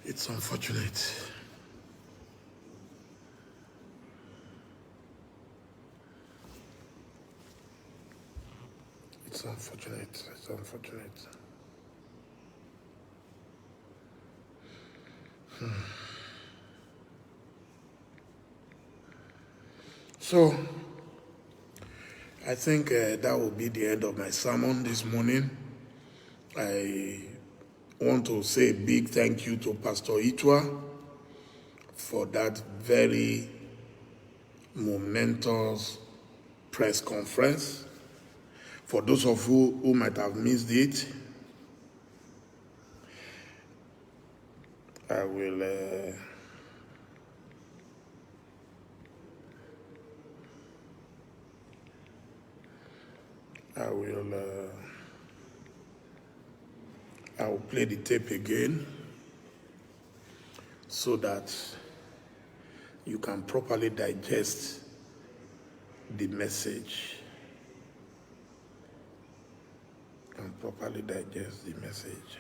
It's unfortunate. It's unfortunate. It's unfortunate. So, I think that will be the end of my sermon this morning. I want to say a big thank you to Pastor Itwa for that very momentous press conference. For those of you who might have missed it, I will I will play the tape again so that you can properly digest the message. And properly digest the message.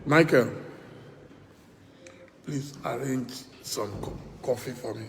Michael, please arrange some coffee for me.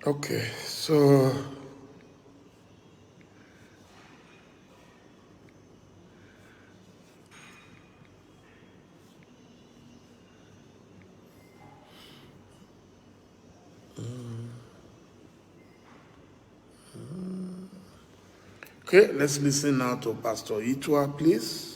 Okay, so okay, let's listen now to Pastor Itua, please.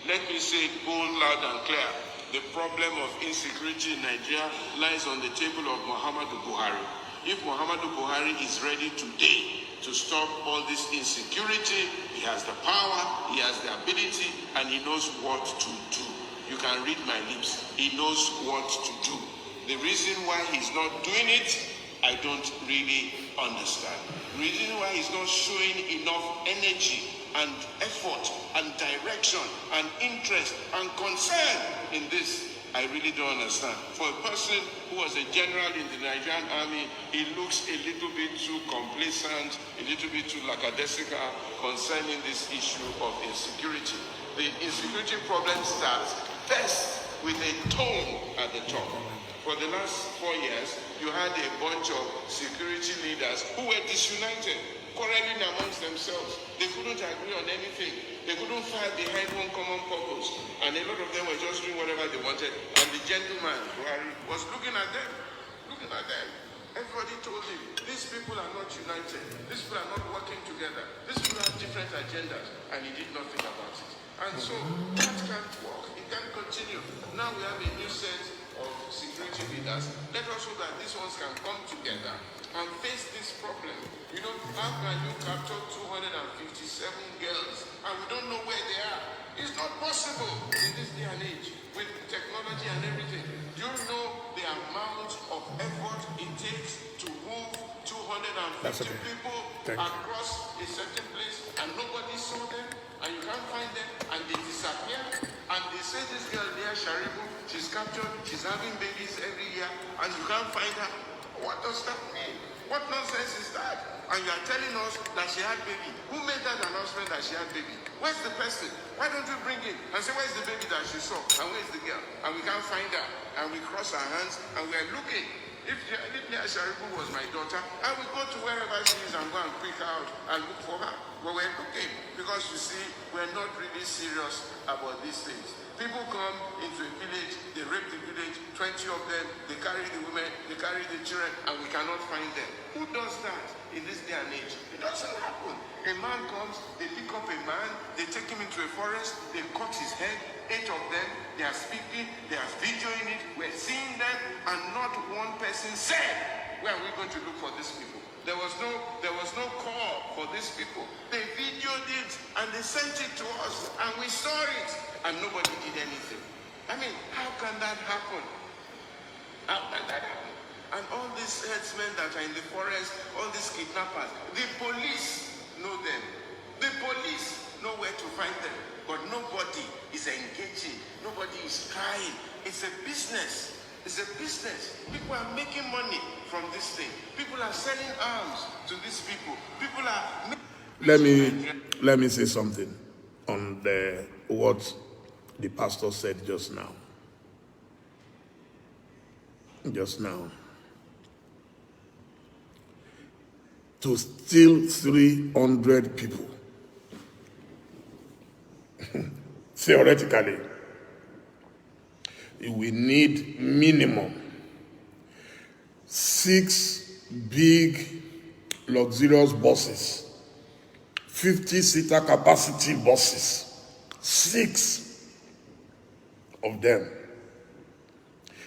Let me say it bold, loud and clear. The problem of insecurity in Nigeria lies on the table of Muhammadu Buhari. If Muhammadu Buhari is ready today to stop all this insecurity, he has the power, he has the ability, and he knows what to do. You can read my lips. He knows what to do. The reason why he's not doing it, I don't really understand. The reason why he's not showing enough energy and effort and direction and interest and concern in this, I really don't understand. For a person who was a general in the Nigerian army, he looks a little bit too complacent, a little bit too lackadaisical concerning this issue of insecurity. The insecurity problem starts first with a tone at the top. For the last 4 years, you had a bunch of security leaders who were disunited, quarreling amongst themselves. They couldn't agree on anything. They couldn't fight behind one common purpose. And a lot of them were just doing whatever they wanted. And the gentleman, Buhari, was looking at them. Everybody told him, these people are not united. These people are not working together. These people have different agendas. And he did nothing about it. And so that can't work. It can't continue. Now we have a new set of security leaders. Let us hope that these ones can come together and face this problem. You know, how can you capture 257 girls and we don't know where they are? It's not possible in this day and age with technology and everything. Do you know the amount of effort it takes to move 250 people across a certain place and nobody saw them and you can't find them and they disappear? And they say this girl there, Sharibu, she's captured, she's having babies every year and you can't find her. What does that mean? What nonsense is that? And you are telling us that she had baby. Who made that announcement that she had baby? Where's the person? Why don't you bring him and say, where's the baby that she saw? And where's the girl? And we can't find her. And we cross our hands and we are looking. If Sharibu was my daughter, I would go to wherever she is and go and pick her out and look for her. But we're looking because you see, we're not really serious about these things. People come into a village, they rape the village, 20 of them, they carry the women, they carry the children, and we cannot find them. Who does that in this day and age? It doesn't happen. A man comes, they pick up a man, they take him into a forest, they cut his head, 8 of them, they are speaking, they are videoing it, we're seeing them, and not one person said, where are we going to look for these people? There was no call for these people. They videoed it and they sent it to us and we saw it and nobody did anything. I mean, how can that happen? How can that happen? And all these herdsmen that are in the forest, all these kidnappers, the police know them. The police know where to find them. But nobody is engaging. Nobody is trying. It's a business. It's a business. People are making money from this thing. People are selling arms to these people. People are... Let me say something on what the pastor said just now. To steal 300 people, theoretically, we need minimum 6 big luxurious buses, 50-seater capacity buses, 6 of them.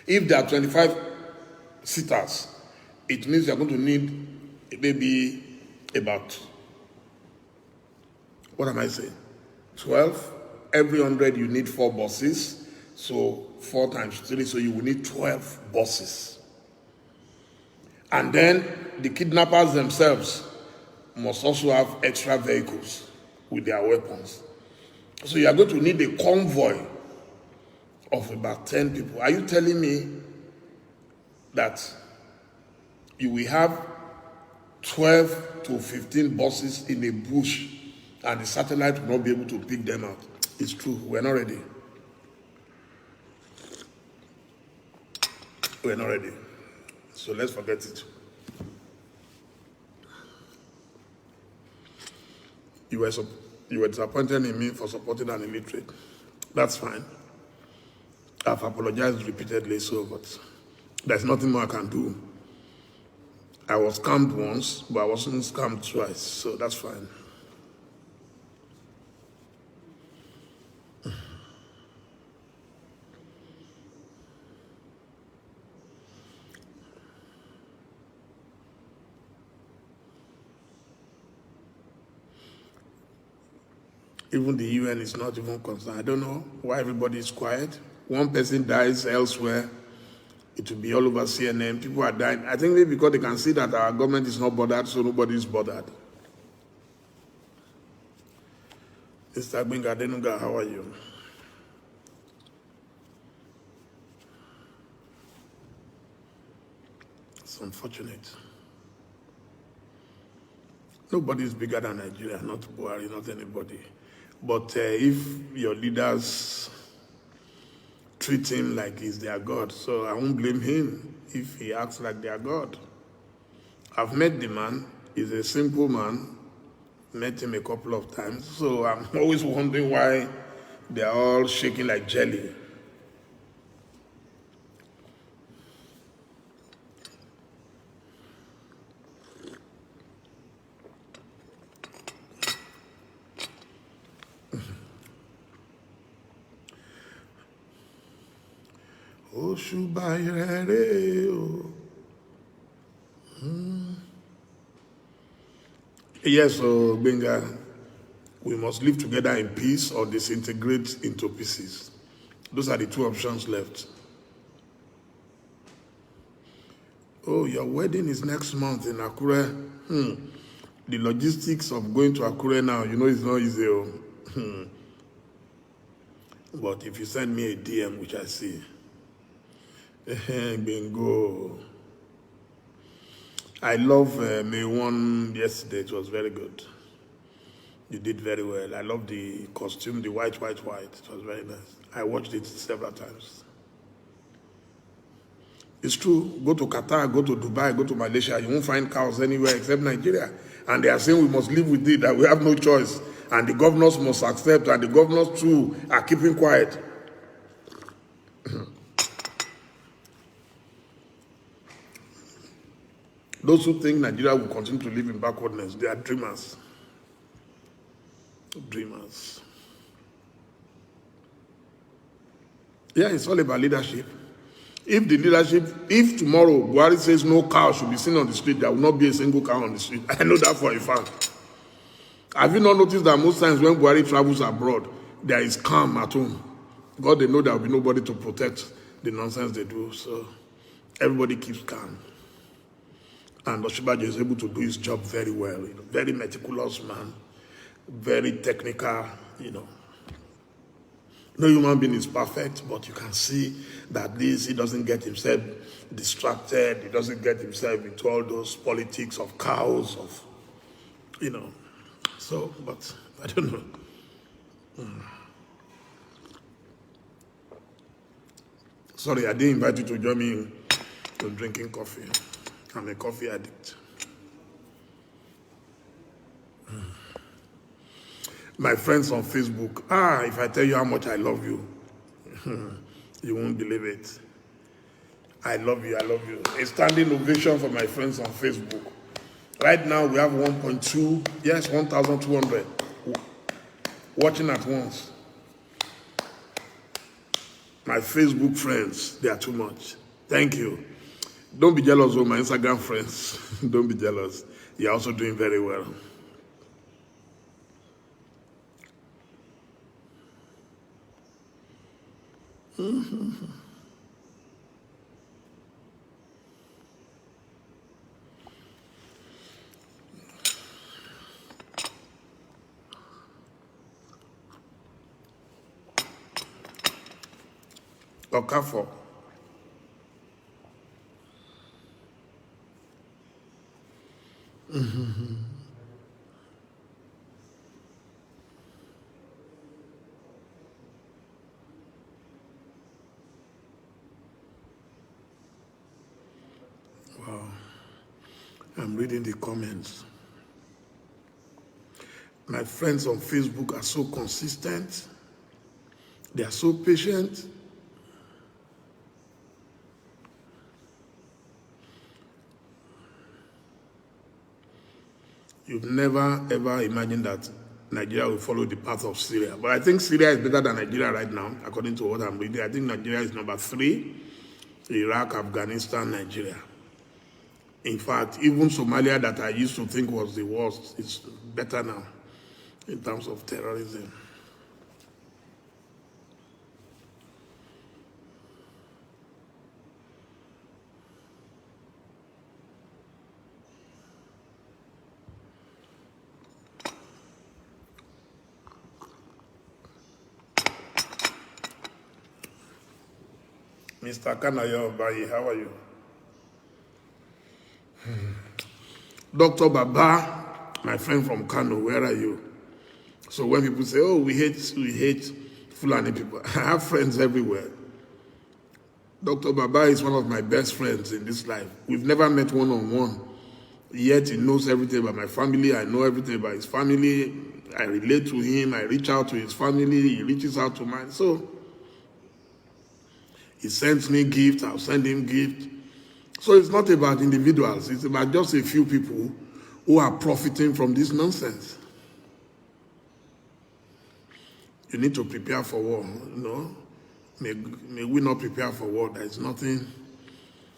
If there are 25 seaters, it means you're going to need maybe about, what am I saying? 12. Every 100 you need 4 buses. So 4 times 3, so you will need 12 buses. And then the kidnappers themselves must also have extra vehicles with their weapons. So you are going to need a convoy of about 10 people. Are you telling me that you will have 12 to 15 buses in a bush and the satellite will not be able to pick them out. It's true. We're not ready. We're not ready. So let's forget it. You were disappointed in me for supporting an illiterate. That's fine. I've apologized repeatedly, but there's nothing more I can do. I was scammed once, but I wasn't scammed twice, so that's fine. Even the UN is not even concerned. I don't know why everybody is quiet. One person dies elsewhere, it will be all over CNN. People are dying. I think maybe because they can see that our government is not bothered, so nobody is bothered. Mr. Gbenga Adenuga, how are you? It's unfortunate. Nobody is bigger than Nigeria, not Buhari, not anybody. But if your leaders treat him like he's their God, so I won't blame him if he acts like their God. I've met the man. He's a simple man. Met him a couple of times. So I'm always wondering why they're all shaking like jelly. Yes, so Benga, we must live together in peace or disintegrate into pieces. Those are the two options left. Oh, your wedding is next month in Akure. The logistics of going to Akure now, you know, it's not easy. But if you send me a DM, which I see, bingo. I love May 1 yesterday. It was very good. You did very well. I love the costume, the white. It was very nice. I watched it several times. It's true. Go to Qatar, go to Dubai, go to Malaysia. You won't find cows anywhere except Nigeria. And they are saying we must live with it, that we have no choice. And the governors must accept, and the governors too are keeping quiet. Those who think Nigeria will continue to live in backwardness, they are dreamers. Dreamers. Yeah, it's all about leadership. If tomorrow Buhari says no cow should be seen on the street, there will not be a single cow on the street. I know that for a fact. Have you not noticed that most times when Buhari travels abroad, there is calm at home? God, they know there will be nobody to protect the nonsense they do, so everybody keeps calm. And Oshibajo is able to do his job very well. Very meticulous man, very technical, No human being is perfect, but you can see that he doesn't get himself distracted. He doesn't get himself into all those politics of cows, So, but I don't know. Sorry, I didn't invite you to join me in drinking coffee. I'm a coffee addict. My friends on Facebook, if I tell you how much I love you, you won't believe it. I love you. A standing ovation for my friends on Facebook. Right now we have 1,200 watching at once. My Facebook friends, they are too much. Thank you. Don't be jealous of my Instagram friends. Don't be jealous. You're also doing very well. Okafor. Wow. I'm reading the comments. My friends on Facebook are so consistent. They are so patient. You've never ever imagined that Nigeria will follow the path of Syria. But I think Syria is better than Nigeria right now, according to what I'm reading. I think Nigeria is number 3. Iraq, Afghanistan, Nigeria. In fact, even Somalia, that I used to think was the worst, is better now in terms of terrorism. Mr. Kanayo Bayi, how are you? Dr. Baba, my friend from Kano, where are you? So when people say, oh, we hate Fulani people, I have friends everywhere. Dr. Baba is one of my best friends in this life. We've never met one-on-one, yet he knows everything about my family. I know everything about his family. I relate to him. I reach out to his family. He reaches out to mine. So he sends me gifts. I'll send him gifts. So it's not about individuals. It's about just a few people who are profiting from this nonsense. You need to prepare for war, you know. May we not prepare for war. There is nothing.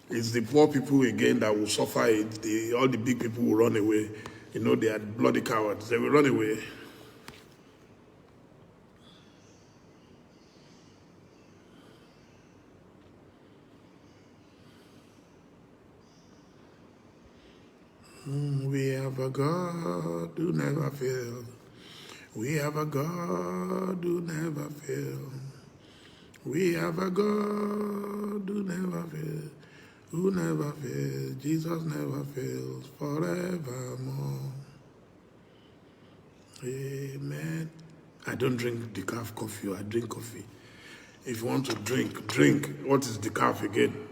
It's the poor people again that will suffer it. All the big people will run away. You know, they are bloody cowards. They will run away. We have a God who never fails. We have a God who never fails. We have a God who never fails. Who never fails. Jesus never fails forevermore. Amen. I don't drink decaf coffee. I drink coffee. If you want to drink, drink. What is decaf again?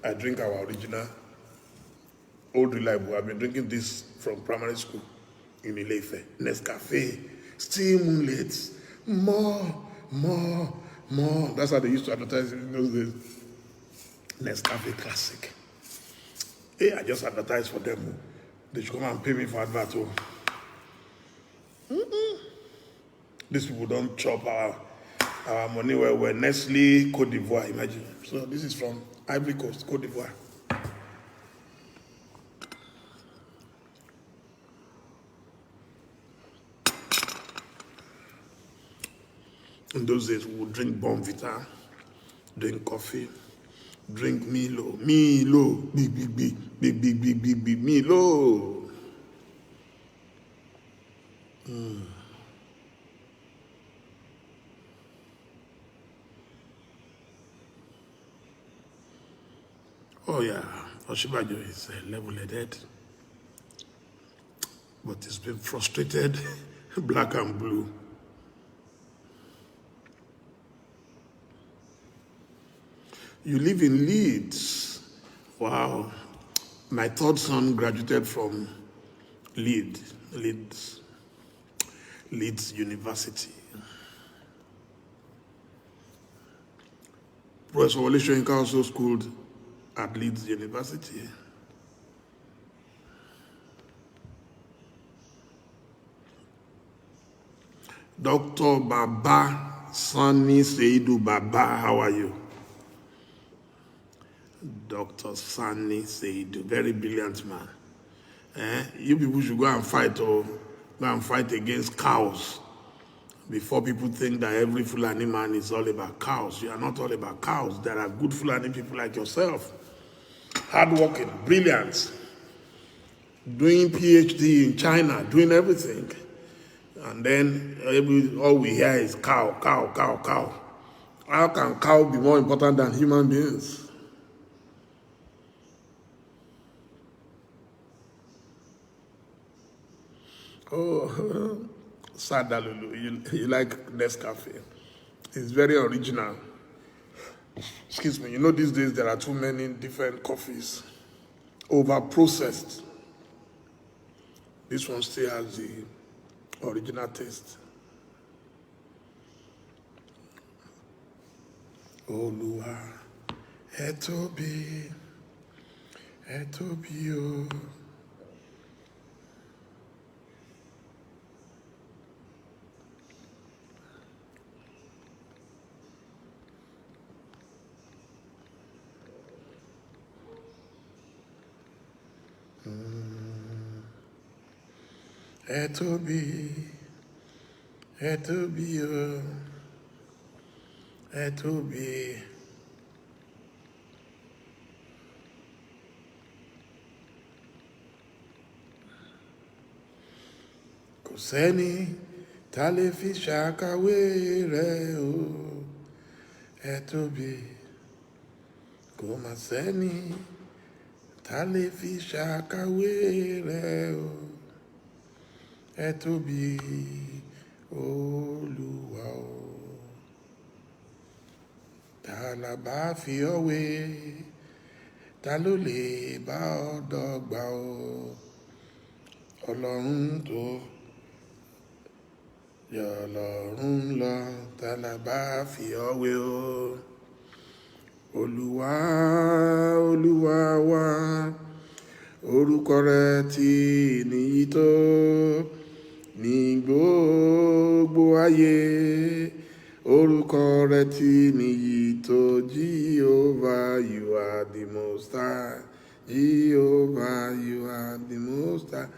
I drink our original, old reliable. I've been drinking this from primary school in Ilefe. Nescafe, still moonlit, more. That's how they used to advertise in those days. Nescafe Classic. Hey, I just advertised for them. They should come and pay me for advert. These people don't chop our money where we're Nestle, Cote d'Ivoire, imagine. So this is from Ivory Coast, Cote d'Ivoire. In those days, we would drink Bonvita, drink coffee, drink Milo, big, Milo. Oh yeah, Oshibajo is level-headed, but he's been frustrated, black and blue. You live in Leeds. Wow. My third son graduated from Leeds University. Professor Wole Soyinka also schooled at Leeds University. Dr. Baba Sani Seidu Baba, how are you? Dr. Sani Seidu, very brilliant man. You people should go and fight against cows before people think that every Fulani man is all about cows. You are not all about cows. There are good Fulani people like yourself. Hardworking, brilliant, doing PhD in China, doing everything. And then all we hear is cow. How can cow be more important than human beings? Oh, Sadalulu, you like Nescafe. It's very original. Excuse me, you know these days there are too many different coffees, over-processed. This one still has the original taste. Olúwa, ẹ tóbi o. Ẹ tóbi o. Ẹ tóbi. Kò sẹ́ni tá lè fi ṣàkàwé rẹ̀ o. Ẹ tóbi. Kò mà sẹ́ni tá lè fi ṣàkàwé rẹ̀ o. Ẹ tóbi Olúwa o. Ta la bá fi ọ́ wé? Ta ló lè bá ọ dọ́gba o? Ọlọ́run tó yọ Ọlọ́run lọ, ta la bá fi ọ́ wé o? Olúwa, Olúwa wa, orúkọ rẹ̀ ti níyì tó ní gbogbo ayé. Orúkọ rẹ̀ ti níyì tó, Jehovah, you are the most high. Jehovah, you are the most high.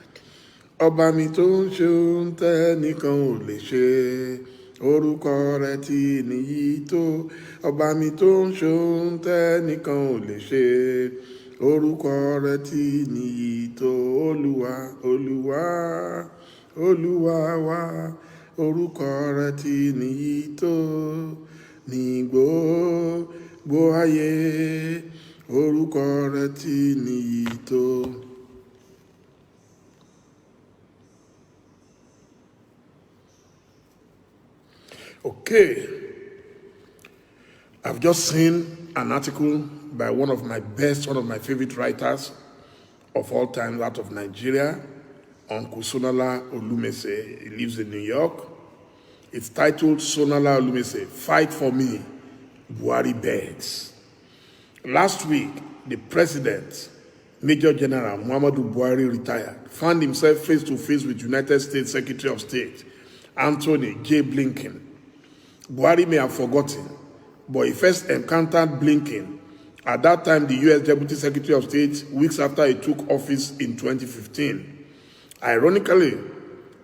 Ọba mi tó ń ṣe ohun tẹ́nìkan ò lè ṣe. Orúkọ rẹ̀ ti níyì tó. Ọba mi tó ń ṣe ohun tẹ́nìkan ò lè ṣe. Orúkọ rẹ̀ ti níyì tó. Olúwa, Olúwa, Olúwa wa. Orúkọ rẹ̀ ti níyì tó ní gbogbo ayé. Orúkọ rẹ̀ ti níyì tó. Okay, I've just seen an article by one of my favorite writers of all time out of Nigeria, Uncle Sonala Olumese. He lives in New York. It's titled Sonala Olumese, Fight for Me, Buhari Begs. Last week, the president, Major General Muhammadu Buhari, retired, found himself face to face with United States Secretary of State, Anthony J. Blinken. Buhari may have forgotten, but he first encountered Blinken at that time the U.S. Deputy Secretary of State, weeks after he took office in 2015. Ironically,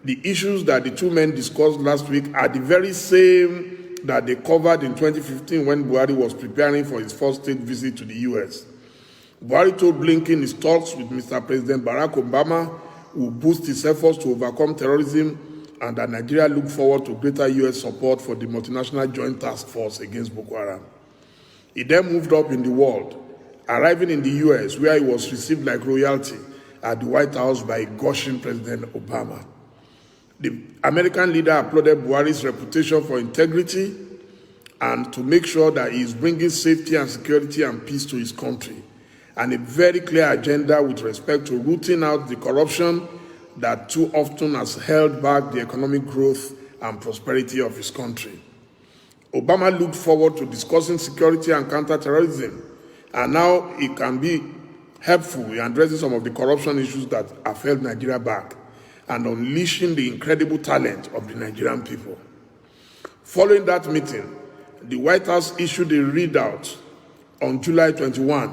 the issues that the two men discussed last week are the very same that they covered in 2015 when Buhari was preparing for his first state visit to the U.S. Buhari told Blinken his talks with Mr. President Barack Obama will boost his efforts to overcome terrorism and that Nigeria look forward to greater U.S. support for the multinational joint task force against Boko Haram. He then moved up in the world, arriving in the U.S., where he was received like royalty at the White House by gushing President Obama. The American leader applauded Buhari's reputation for integrity and to make sure that he is bringing safety and security and peace to his country, and a very clear agenda with respect to rooting out the corruption that too often has held back the economic growth and prosperity of his country. Obama looked forward to discussing security and counterterrorism, and now it can be helpful in addressing some of the corruption issues that have held Nigeria back and unleashing the incredible talent of the Nigerian people. Following that meeting, the White House issued a readout on July 21,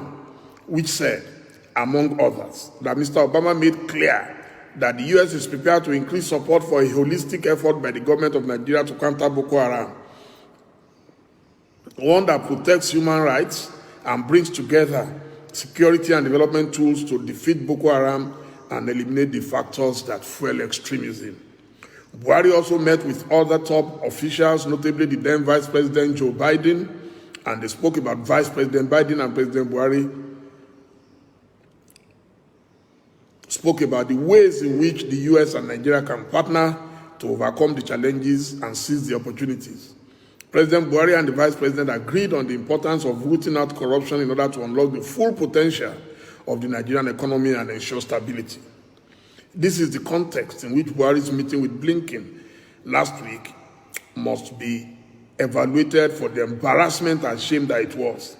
which said, among others, that Mr. Obama made clear that the U.S. is prepared to increase support for a holistic effort by the government of Nigeria to counter Boko Haram, one that protects human rights and brings together security and development tools to defeat Boko Haram and eliminate the factors that fuel extremism. Buhari also met with other top officials, notably the then Vice President Joe Biden, and they spoke about Vice President Biden and President Buhari spoke about the ways in which the US and Nigeria can partner to overcome the challenges and seize the opportunities. President Buhari and the Vice President agreed on the importance of rooting out corruption in order to unlock the full potential of the Nigerian economy and ensure stability. This is the context in which Buhari's meeting with Blinken last week must be evaluated for the embarrassment and shame that it was.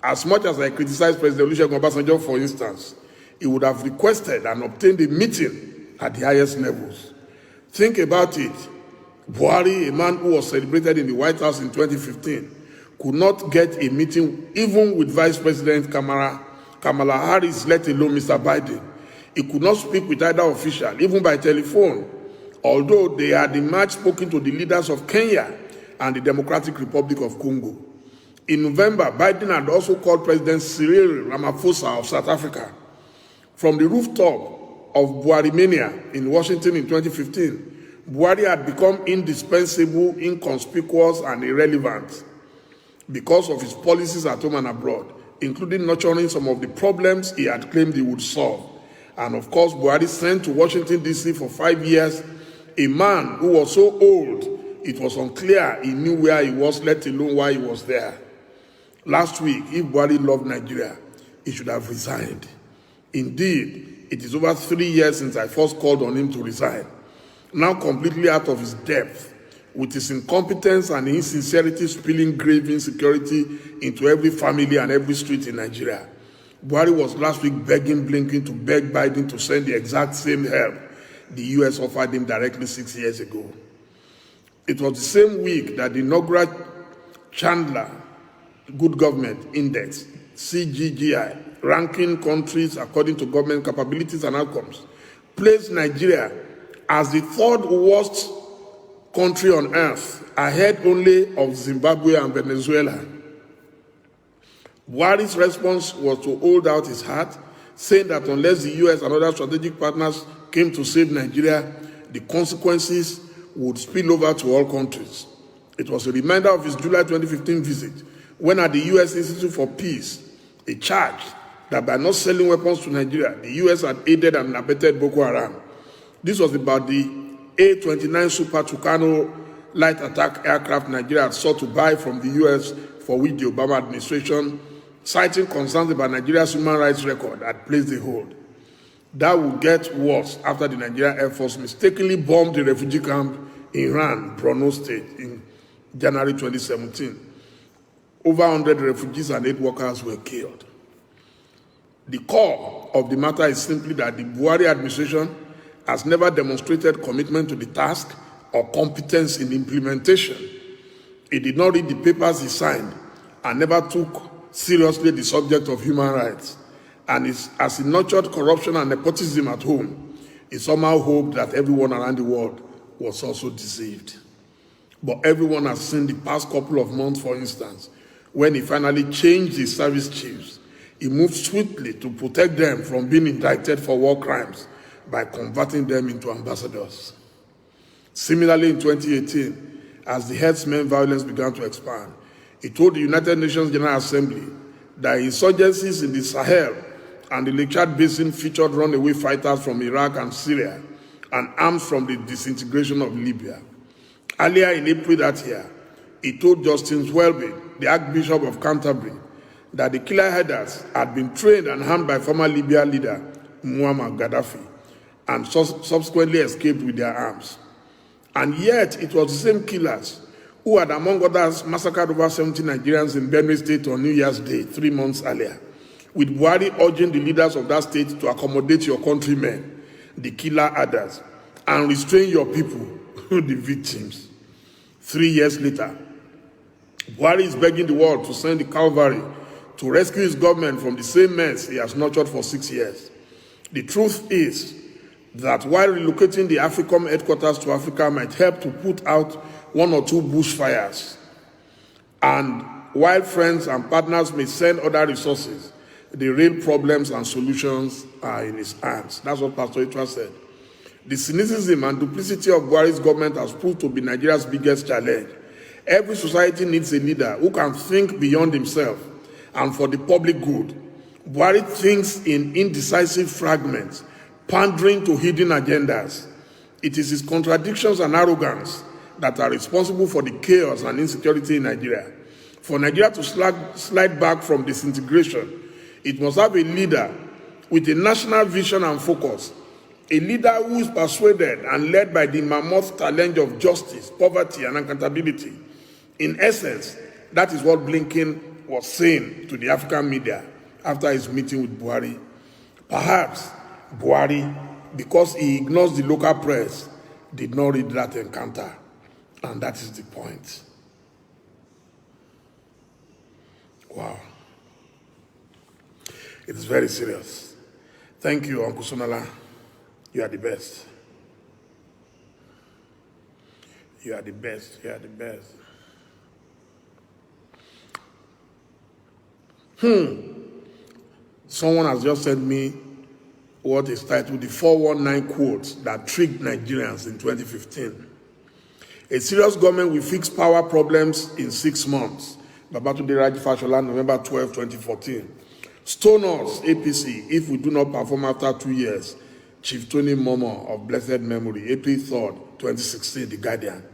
As much as I criticize President Olusegun Obasanjo, for instance, he would have requested and obtained a meeting at the highest levels. Think about it. Buhari, a man who was celebrated in the White House in 2015, could not get a meeting even with Vice President Kamala Harris, let alone Mr. Biden. He could not speak with either official, even by telephone, although they had in March spoken to the leaders of Kenya and the Democratic Republic of Congo. In November, Biden had also called President Cyril Ramaphosa of South Africa. From the rooftop of Buhari Mania in Washington in 2015, Buhari had become indispensable, inconspicuous, and irrelevant because of his policies at home and abroad, including nurturing some of the problems he had claimed he would solve. And of course, Buhari sent to Washington, D.C. for 5 years a man who was so old, it was unclear he knew where he was, let alone why he was there. Last week, if Buhari loved Nigeria, he should have resigned. Indeed, it is over 3 years since I first called on him to resign. Now completely out of his depth, with his incompetence and insincerity spilling grave insecurity into every family and every street in Nigeria. Buhari was last week begging Blinken to beg Biden to send the exact same help the US offered him directly 6 years ago. It was the same week that the inaugural Chandler Good Government Index, CGGI, ranking countries according to government capabilities and outcomes, placed Nigeria as the third worst country on earth, ahead only of Zimbabwe and Venezuela. Buhari's response was to hold out his heart, saying that unless the US and other strategic partners came to save Nigeria, the consequences would spill over to all countries. It was a reminder of his July 2015 visit, when at the US Institute for Peace, he charged that by not selling weapons to Nigeria, the US had aided and abetted Boko Haram. This was about the A-29 Super Tucano light attack aircraft Nigeria had sought to buy from the US, for which the Obama administration, citing concerns about Nigeria's human rights record, had placed a hold. That would get worse after the Nigerian Air Force mistakenly bombed the refugee camp in Ran, Borno State, in January 2017. Over 100 refugees and aid workers were killed. The core of the matter is simply that the Buhari administration has never demonstrated commitment to the task or competence in implementation. He did not read the papers he signed and never took seriously the subject of human rights. And as he nurtured corruption and nepotism at home, he somehow hoped that everyone around the world was also deceived. But everyone has seen the past couple of months, for instance, when he finally changed his service chiefs. He moved swiftly to protect them from being indicted for war crimes by converting them into ambassadors. Similarly, in 2018, as the herdsmen violence began to expand, he told the United Nations General Assembly that insurgencies in the Sahel and the Lake Chad Basin featured runaway fighters from Iraq and Syria and arms from the disintegration of Libya. Earlier in April that year, he told Justin Welby, the Archbishop of Canterbury, that the killer headers had been trained and harmed by former Libya leader Muammar Gaddafi and subsequently escaped with their arms. And yet, it was the same killers who had, among others, massacred over 70 Nigerians in Benue State on New Year's Day 3 months earlier, with Buhari urging the leaders of that state to accommodate your countrymen, the killer others, and restrain your people, the victims. 3 years later, Buhari is begging the world to send the cavalry to rescue his government from the same mess he has nurtured for 6 years. The truth is that while relocating the AFRICOM headquarters to Africa might help to put out 1 or 2 bushfires, and while friends and partners may send other resources, the real problems and solutions are in his hands. That's what Pastor Itra said. The cynicism and duplicity of Buhari's government has proved to be Nigeria's biggest challenge. Every society needs a leader who can think beyond himself and for the public good. Buhari thinks in indecisive fragments, pandering to hidden agendas. It is his contradictions and arrogance that are responsible for the chaos and insecurity in Nigeria. For Nigeria to slide back from disintegration, it must have a leader with a national vision and focus, a leader who is persuaded and led by the mammoth challenge of justice, poverty, and accountability. In essence, that is what Blinken was saying to the African media after his meeting with Buhari. Perhaps Buhari, because he ignores the local press, did not read that encounter. And that is the point. Wow. It is very serious. Thank you, Uncle Sonala. You are the best. You are the best. You are the best. Someone has just sent me what is titled the 419 quotes that tricked Nigerians in 2015. A serious government will fix power problems in 6 months. Babatunde Raji Fashola, November 12, 2014. Stone us, APC, if we do not perform after 2 years. Chief Tony Momo of blessed memory, April 3rd, 2016, The Guardian.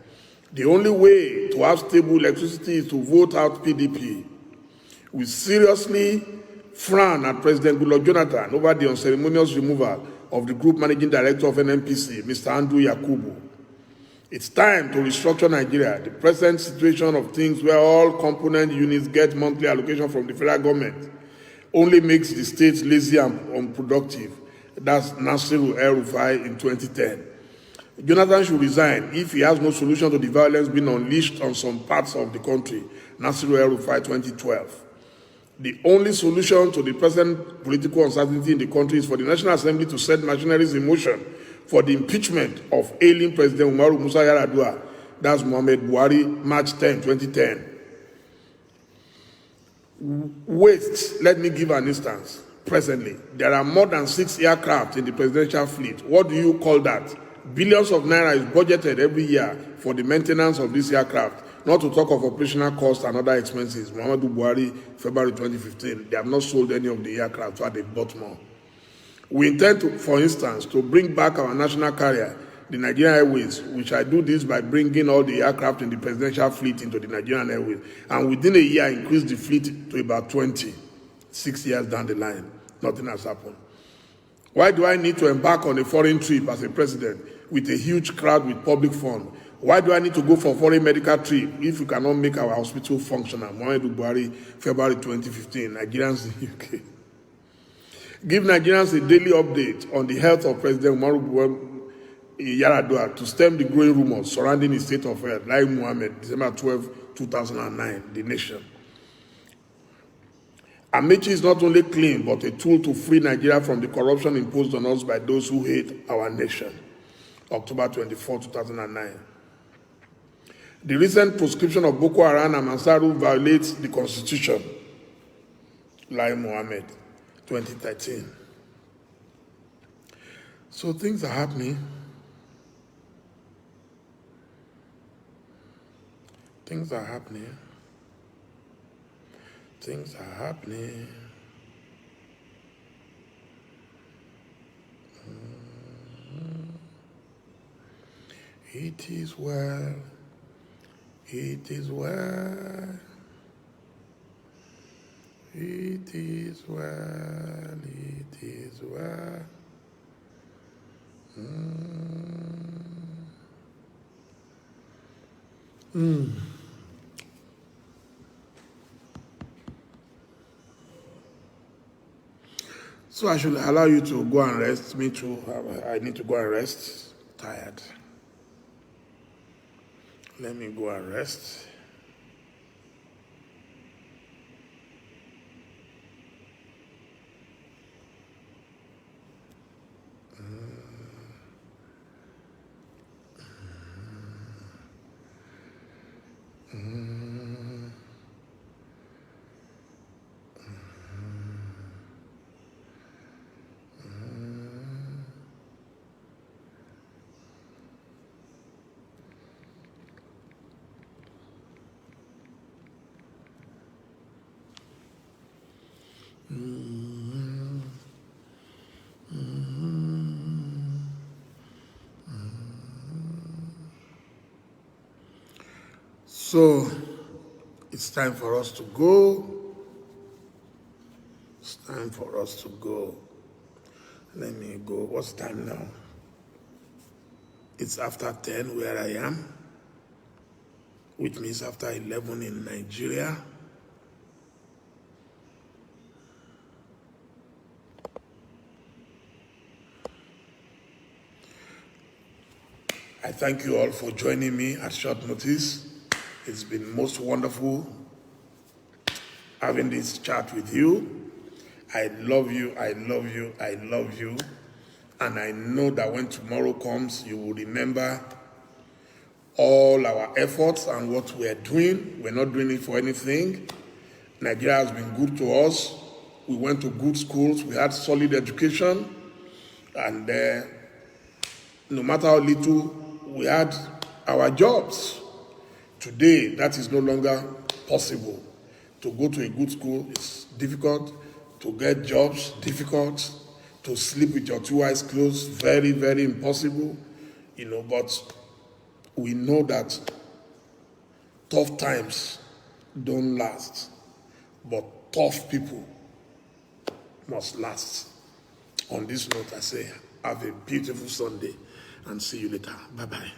The only way to have stable electricity is to vote out PDP. We seriously frown at President Goodluck Jonathan over the unceremonious removal of the group managing director of NNPC, Mr. Andrew Yakubu. It's time to restructure Nigeria. The present situation of things where all component units get monthly allocation from the federal government only makes the state lazy and unproductive. That's Nasiru El-Rufai in 2010. Jonathan should resign if he has no solution to the violence being unleashed on some parts of the country. Nasiru El-Rufai, 2012. The only solution to the present political uncertainty in the country is for the National Assembly to set machineries in motion for the impeachment of ailing President Umaru Musa Yar'Adua. That's Muhammad Buhari, March 10, 2010. Waste, let me give an instance. Presently, there are more than 6 aircraft in the presidential fleet. What do you call that? Billions of naira is budgeted every year for the maintenance of these aircraft, not to talk of operational costs and other expenses. Muhammadu Buhari, February 2015, they have not sold any of the aircraft, so they bought more. We intend to, for instance, to bring back our national carrier, the Nigerian Airways, which I do this by bringing all the aircraft in the presidential fleet into the Nigerian Airways, and within a year increase the fleet to about 20. 6 years down the line, nothing has happened. Why do I need to embark on a foreign trip as a president with a huge crowd with public funds? Why do I need to go for a foreign medical trip if we cannot make our hospital functional? Muhammadu Buhari, February 2015, Nigerians in the UK. Give Nigerians a daily update on the health of President Umaru Yar'Adua to stem the growing rumors surrounding his state of health. Lai Mohammed, December 12, 2009, The Nation. Amechi is not only clean, but a tool to free Nigeria from the corruption imposed on us by those who hate our nation. October 24, 2009. The recent proscription of Boko Haram and Mansaru violates the Constitution. Lai Mohammed, 2013. So things are happening. Things are happening. Things are happening. It is well. It is well. It is well. It is well. So I should allow you to go and rest. Me too. I need to go and rest. Tired. Let me go and rest. So it's time for us to go. It's time for us to go. Let me go. What's time now? It's after 10 where I am, which means after 11 in Nigeria. I thank you all for joining me at short notice. It's been most wonderful having this chat with you. I love you, I love you, I love you. And I know that when tomorrow comes, you will remember all our efforts and what we are doing. We're not doing it for anything. Nigeria has been good to us. We went to good schools. We had solid education. And no matter how little, we had our jobs. Today, that is no longer possible. To go to a good school is difficult. To get jobs, difficult. To sleep with your two eyes closed, very, very impossible. But we know that tough times don't last. But tough people must last. On this note, I say, have a beautiful Sunday and see you later. Bye-bye.